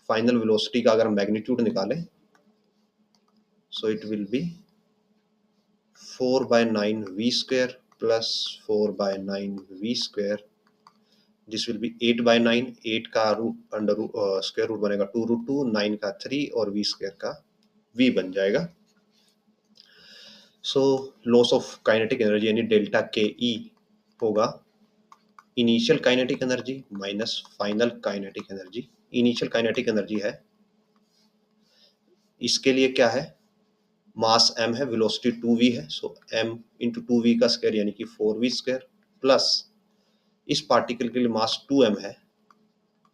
फाइनल वेलोसिटी का अगर मैग्नीट्यूड निकालें, सो it will B 4/9v square plus 4/9v square, this will B 8/9, 8 का रूट अंडर स्क्वायर रूट बनेगा 2√2, 9 का 3 और v स्क्वायर का v बन जाएगा। So loss of kinetic energy यानी डेल्टा के ई होगा initial kinetic energy minus final kinetic energy. Initial kinetic energy है, इसके लिए क्या है, मास m है, वेलोसिटी 2v है, सो m इंटू 2v का स्क्वायर यानी कि 4v स्क्वायर, प्लस इस पार्टिकल के लिए मास 2m है,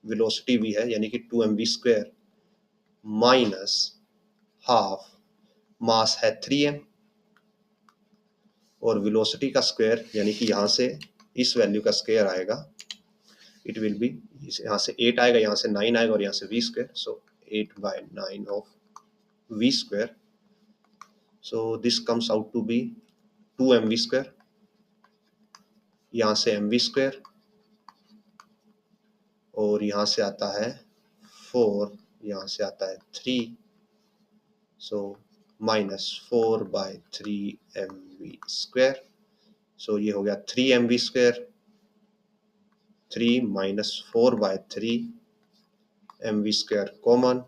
वेलोसिटी v है यानी कि 2mv स्क्वायर, माइनस हाफ मास है 3m, और वेलोसिटी का स्क्वायर यानी कि यहाँ से इस वैल्यू का स्क्वायर आएगा, इट विल बी, यहाँ से 8 आएगा, यहाँ से 9 आएगा और यहाँ से v square, so 8/9 of v square, so this comes out to be 2mv square, यहाँ से mv स्क्वायर, और यहाँ से आता है 4, यहाँ से आता है 3, सो माइनस 4/3mv स्क्वायर, सो ये हो गया 3mv square, 3 minus 4/3mv square common,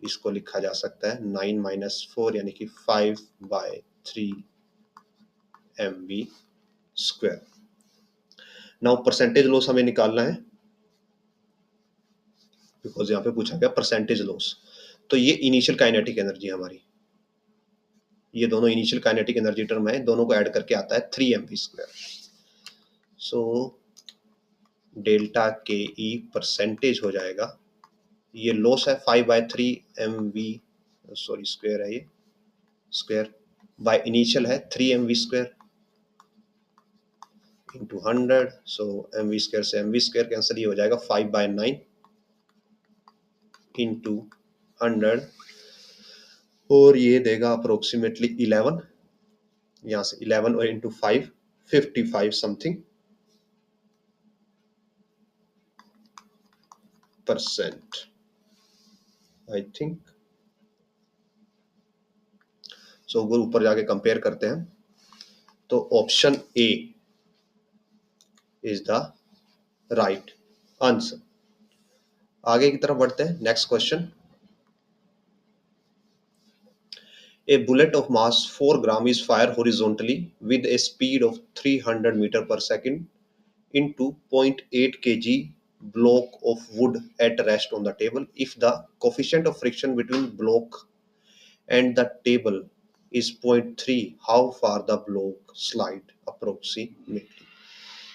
इसको लिखा जा सकता है 9 माइनस 4 यानी कि 5/3mv square. Now percentage loss हमें निकालना है, बिकॉज यहाँ पे पूछा गया परसेंटेज लॉस। तो ये इनिशियल काइनेटिक एनर्जी हमारी, ये दोनों इनिशियल काइनेटिक एनर्जी टर्म है, दोनों को ऐड करके आता है 3mv स्क्वायर। सो डेल्टा के ई परसेंटेज हो जाएगा, ये लॉस है 5/3mv, सॉरी स्क्वायर है ये, स्क्वायर बाय इनिशियल है 3mv स्क्वायर इंटू 100, सो mv स्क्वायर से mv स्क्वायर कैंसिल, ये हो जाएगा 5/9, इंटू 100 और ये देगा अप्रोक्सीमेटली 11, यहाँ से 11 और into 5 55 something percent I think. So वो ऊपर जाके कंपेयर करते हैं तो option A is the right answer. आगे की तरफ बढ़ते हैं। Next question, a bullet of mass 4 gram is fired horizontally with a speed of 300 meter per second into 0.8 kg block of wood at rest on the table. If the coefficient of friction between block and the table is 0.3, how far the block slide approximately?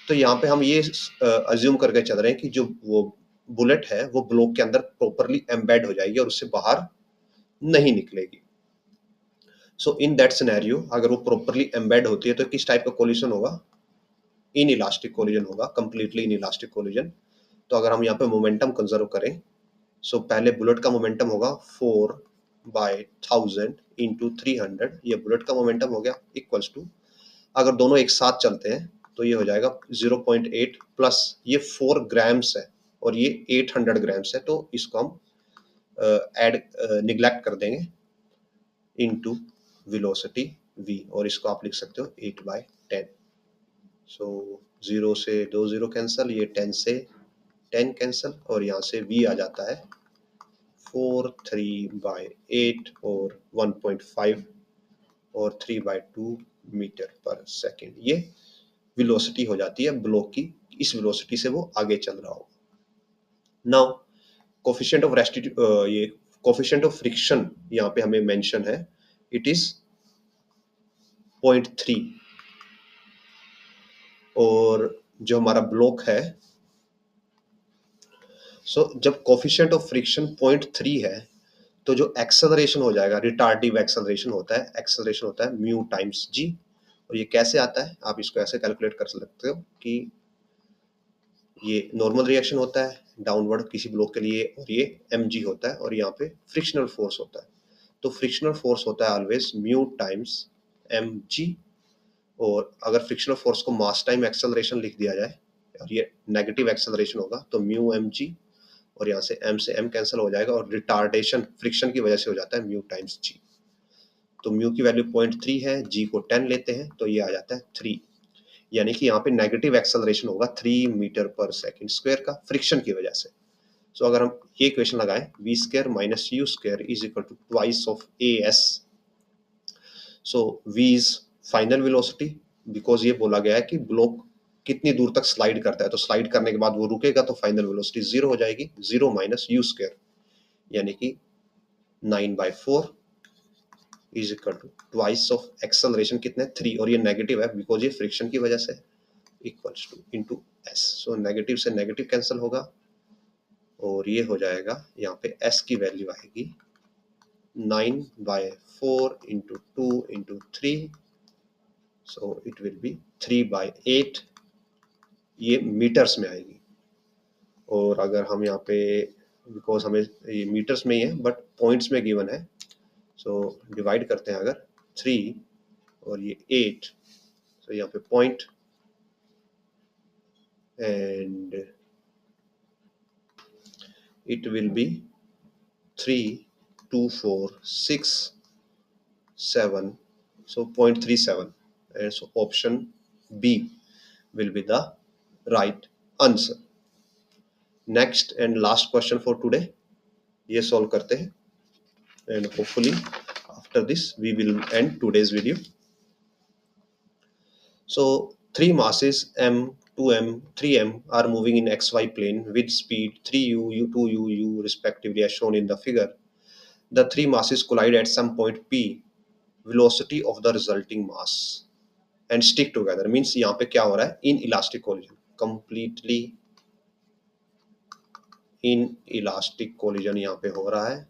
तो यहाँ पे हम ये assume करके चल रहे हैं कि जो वो बुलेट है वो ब्लॉक के अंदर प्रॉपरली एम्बेड हो जाएगी और उससे बाहर नहीं निकलेगी। सो इन दैट सिनेरियो अगर वो प्रॉपरली एम्बेड होती है तो किस टाइप का कोलिजन होगा? इन इलास्टिक कोलिजन होगा, कंप्लीटली इन इलास्टिक कोलिजन। तो अगर हम यहाँ पे मोमेंटम कंजर्व करें, सो पहले बुलेट का मोमेंटम होगा 4/1000 इंटू 300, ये बुलेट का मोमेंटम हो गया, इक्वल्स टू अगर दोनों एक साथ चलते हैं तो ये हो जाएगा 0.8 प्लस ये 4 ग्राम्स है और ये 800 ग्राम्स है, तो इसको हम निग्लेक्ट कर देंगे इनटू वेलोसिटी v और इसको आप लिख सकते हो 8/10। सो 0 से 2 0 कैंसिल, ये 10 से 10 कैंसिल और यहाँ से v आ जाता है 4/3/8 और 1.5 और 3/2 मीटर पर सेकेंड। ये वेलोसिटी हो जाती है ब्लॉक की, इस वेलोसिटी से वो आगे चल रहा हो। नाउ कोफिशिएंट ऑफ ये कोफिशिएंट ऑफ फ्रिक्शन यहाँ पे हमें मेंशन है, इट इज 0.3 और जो हमारा ब्लॉक है, सो जब कोफिशिएंट ऑफ फ्रिक्शन 0.3 है तो जो एक्सेलरेशन हो जाएगा, रिटार्डिव एक्सेलरेशन होता है म्यू टाइम्स जी। और ये कैसे आता है, आप इसको ऐसे कैलकुलेट कर सकते हो कि ये नॉर्मल रिएक्शन होता है डाउनवर्ड किसी ब्लॉक के लिए और ये mg होता है और यहाँ पे फ्रिक्शनल फोर्स होता है। तो फ्रिक्शनल फोर्स होता है ऑलवेज म्यू टाइम्स mg और अगर फ्रिक्शनल फोर्स को मास टाइम एक्सेलरेशन लिख दिया जाए और ये नेगेटिव एक्सेलरेशन होगा तो म्यू mg और यहाँ से m कैंसिल हो जाएगा और रिटार्डेशन फ्रिक्शन की वजह से हो जाता है म्यू टाइम्स g। तो म्यू की वैल्यू 0.3 है, g को 10 लेते हैं तो ये आ जाता है 3, यानी कि यहाँ पे नेगेटिव एक्सेलरेशन होगा 3 मीटर पर सेकंड स्क्वायर का फ्रिक्शन की वजह से। सो अगर हम ये इक्वेशन लगाएं v square minus u square is equal to twice of as। So v is final velocity, because ये बोला गया है कि ब्लॉक कितनी दूर तक स्लाइड करता है, तो स्लाइड करने के बाद वो रुकेगा तो फाइनल वेलोसिटी 0 हो जाएगी, 0 माइनस u स्क्वायर यानी कि 9/4 is equal to twice of acceleration कितने 3 और ये नेगेटिव है बिकॉज ये फ्रिक्शन की वजह से, equals two into S. So negative से नेगेटिव कैंसिल होगा और ये हो जाएगा, यहाँ पे s की वैल्यू आएगी 9/4 into 2 into 3, so it will B 3/8, ये मीटर्स में आएगी। और अगर हम यहाँ पे बिकॉज हमें ये मीटर्स में ही है बट पॉइंट्स में गिवन है, सो डिवाइड करते हैं अगर 3 और ये 8, सो यहाँ पे point and it will be 3 2 4 6 7, so 0.37, and so option B will be the right answer. Next and last question for today, ये solve करते हैं and hopefully after this we will end today's video. So three masses m, 2m, 3m are moving in xy plane with speed 3u, u2u, u respectively as shown in the figure. The three masses collide at some point p, velocity of the resulting mass and stick together means यहाँ पे क्या हो रहा है, in elastic collision, completely in elastic collision यहाँ पे हो रहा है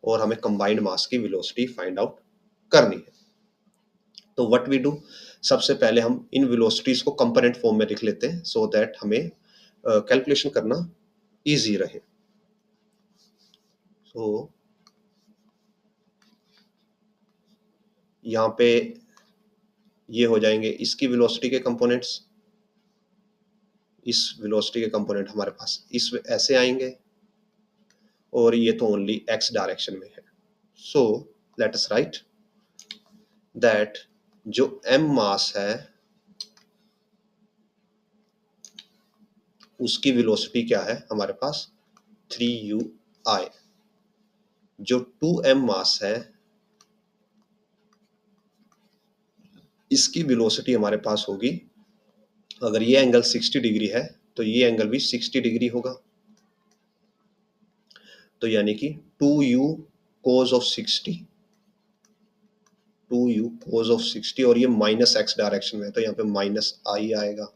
और हमें कंबाइंड मास की वेलोसिटी फाइंड आउट करनी है। तो व्हाट वी डू, सबसे पहले हम इन वेलोसिटीज को कंपोनेंट फॉर्म में लिख लेते हैं सो दैट हमें कैलकुलेशन करना इजी रहे। तो यहाँ पे ये हो जाएंगे इसकी वेलोसिटी के कंपोनेंट्स, इस वेलोसिटी के कंपोनेंट हमारे पास इस ऐसे आएंगे, और ये तो ओनली एक्स डायरेक्शन में है। So let us right that जो m मास है उसकी वेलोसिटी क्या है हमारे पास 3u_i। जो 2m मास है इसकी वेलोसिटी हमारे पास होगी, अगर ये एंगल 60 डिग्री है तो ये एंगल भी 60 डिग्री होगा, तो यानी कि 2u cos of 60, 2u cos of 60, और ये माइनस एक्स डायरेक्शन में है तो यहाँ पे माइनस आई आएगा,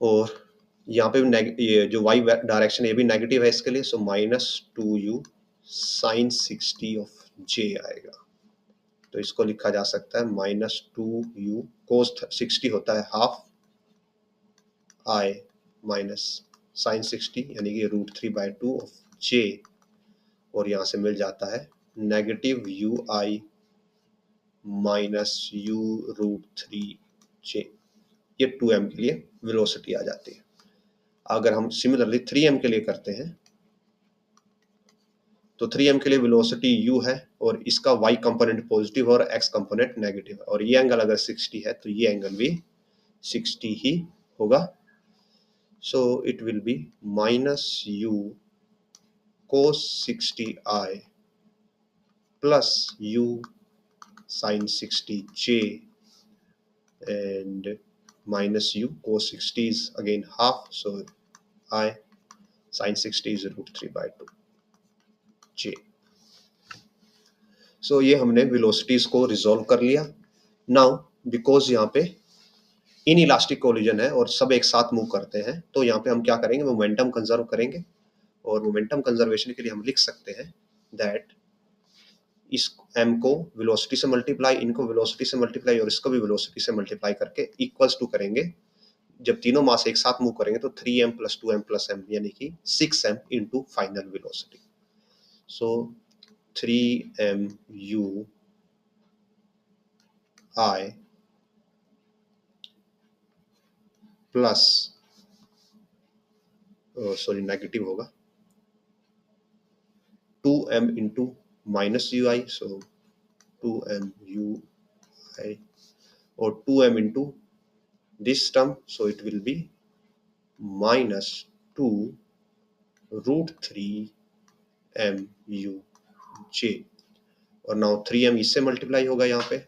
और यहाँ पे ये जो y डायरेक्शन ये भी नेगेटिव है इसके लिए, सो -2u sin 60 ऑफ j आएगा। तो इसको लिखा जा सकता है -2u cos 60 होता है हाफ i माइनस sin 60 यानी कि √3/2 ऑफ j, और यहाँ से मिल जाता है -u_i -u√3j। ये 2m के लिए वेलोसिटी आ जाती है। अगर हम सिमिलरली 3m के लिए करते हैं तो 3m के लिए वेलोसिटी u है, और इसका y कंपोनेंट पॉजिटिव और x कंपोनेंट नेगेटिव है, और ये एंगल अगर 60 है तो ये एंगल भी 60 ही होगा। सो it will be -u cos 60i plus u sin 60j, and -u cos 60 is again half, so I sin 60 is √3/2 j। सो ये हमने वेलोसिटीज को रिजॉल्व कर लिया। नाउ बिकॉज यहाँ पे इन इलास्टिक कोलिजन है और सब एक साथ मूव करते हैं, तो यहाँ पे हम क्या करेंगे, मोमेंटम कंजर्व करेंगे, और मोमेंटम कंजर्वेशन के लिए हम लिख सकते हैं दैट इस m को वेलोसिटी से मल्टीप्लाई, इनको वेलोसिटी से मल्टीप्लाई, और इसको भी वेलोसिटी से मल्टीप्लाई करके इक्वल्स टू करेंगे। जब तीनों मास एक साथ मूव करेंगे तो 3m + 2m + m यानी कि 6m into final velocity. So 3mu I plus sorry negative होगा 2m इंटू -ui, सो 2m_ui और 2m into this term, so it will be -2√3mu_j, और नाउ 3m इससे मल्टीप्लाई होगा यहाँ पे,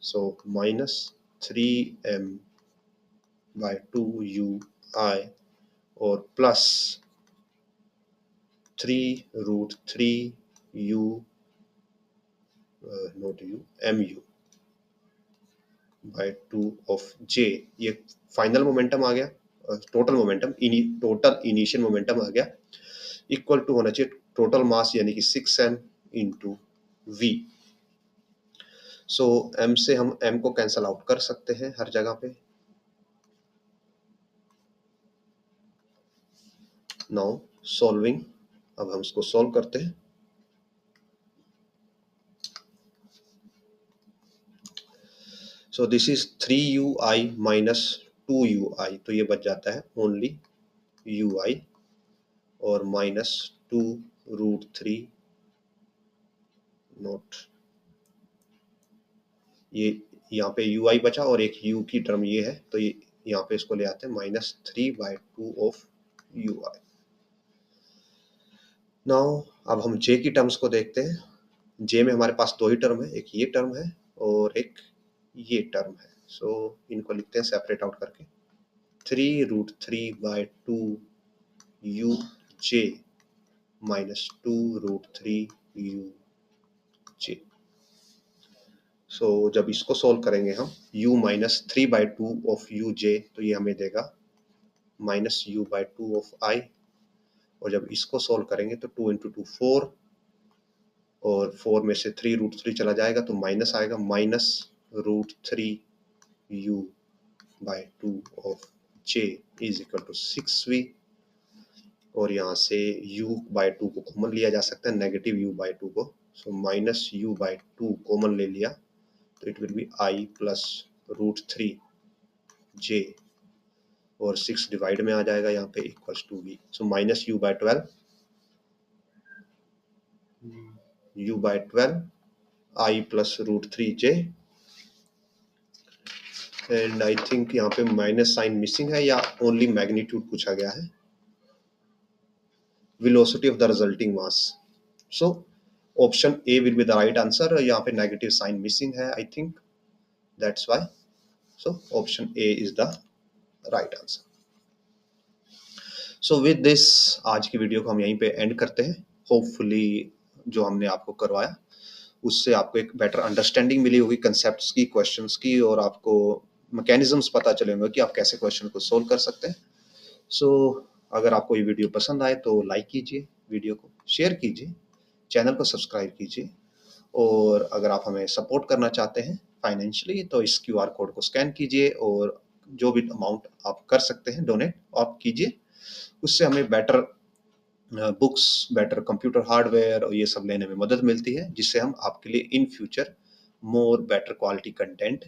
सो -3m/2ui और plus 3√3u naught u mu/2 ऑफ j। ये फाइनल मोमेंटम आ गया, total momentum, total initial momentum आ गया, इक्वल टू होना चाहिए टोटल मास यानी कि 6m इंटू v। सो m से हम m को कैंसल आउट कर सकते हैं हर जगह पे। नाउ सॉल्विंग, अब हम इसको सॉल्व करते हैं। So this is 3ui minus 2ui, तो ये बच जाता है ओनली ui और -2√3 नोट, ये यहाँ पे ui बचा और एक u की टर्म ये है, तो ये यहाँ पे इसको ले आते हैं -3/2 ऑफ ui। नाउ अब हम j की टर्म्स को देखते हैं। j में हमारे पास दो ही टर्म है, एक ये टर्म है और एक ये टर्म है, सो इनको लिखते हैं सेपरेट आउट करके 3√3/2 uj -2√3uj। सो जब इसको सोल्व करेंगे हम u -3/2 ऑफ uj, तो ये हमें देगा -u/2 ऑफ i, और जब इसको सोल्व करेंगे तो 2 × 2 4, और 4 में से 3√3 चला जाएगा तो माइनस आएगा, -√3u/2 of j is equal to 6v, और यहाँ से u/2 को कॉमन लिया जा सकता है, नेगेटिव u/2 को। सो माइनस u/2 कॉमन ले लिया तो it will be i plus √3j और 6 डिवाइड में आ जाएगा यहाँ पे equals to v। So minus u/12 i plus √3j and I think यहाँ पे माइनस साइन मिसिंग है या ओनली मैग्नीट्यूड पूछा गया है। Velocity of the resulting mass. So option A will be the right answer. यहाँ पे नेगेटिव साइन मिसिंग है I think, that's why. So option A is the right answer. So with this आज की video को हम यहीं पे and करते हैं। होपफुली जो हमने आपको करवाया उससे आपको एक बेटर अंडरस्टैंडिंग मिली होगी कंसेप्ट्स की, क्वेश्चंस की, और आपको मैकेनिज्म्स पता चले होंगे कि आप कैसे क्वेश्चन को सोल्व कर सकते हैं। सो अगर आपको ये वीडियो पसंद आए तो लाइक कीजिए, वीडियो को शेयर कीजिए, चैनल को सब्सक्राइब कीजिए, और अगर आप हमें सपोर्ट करना चाहते हैं फाइनेंशियली तो इस QR कोड को स्कैन कीजिए और जो भी अमाउंट आप कर सकते हैं डोनेट आप कीजिए। उससे हमें better books, better computer hardware और ये सब लेने में मदद मिलती है, जिससे हम आपके लिए in future more better quality content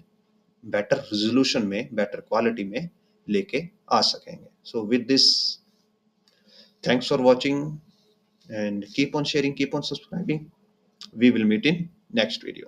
better resolution में, बेटर क्वालिटी में लेके आ सकेंगे। So with this, thanks for watching and keep on sharing, keep on subscribing. We will meet in next video.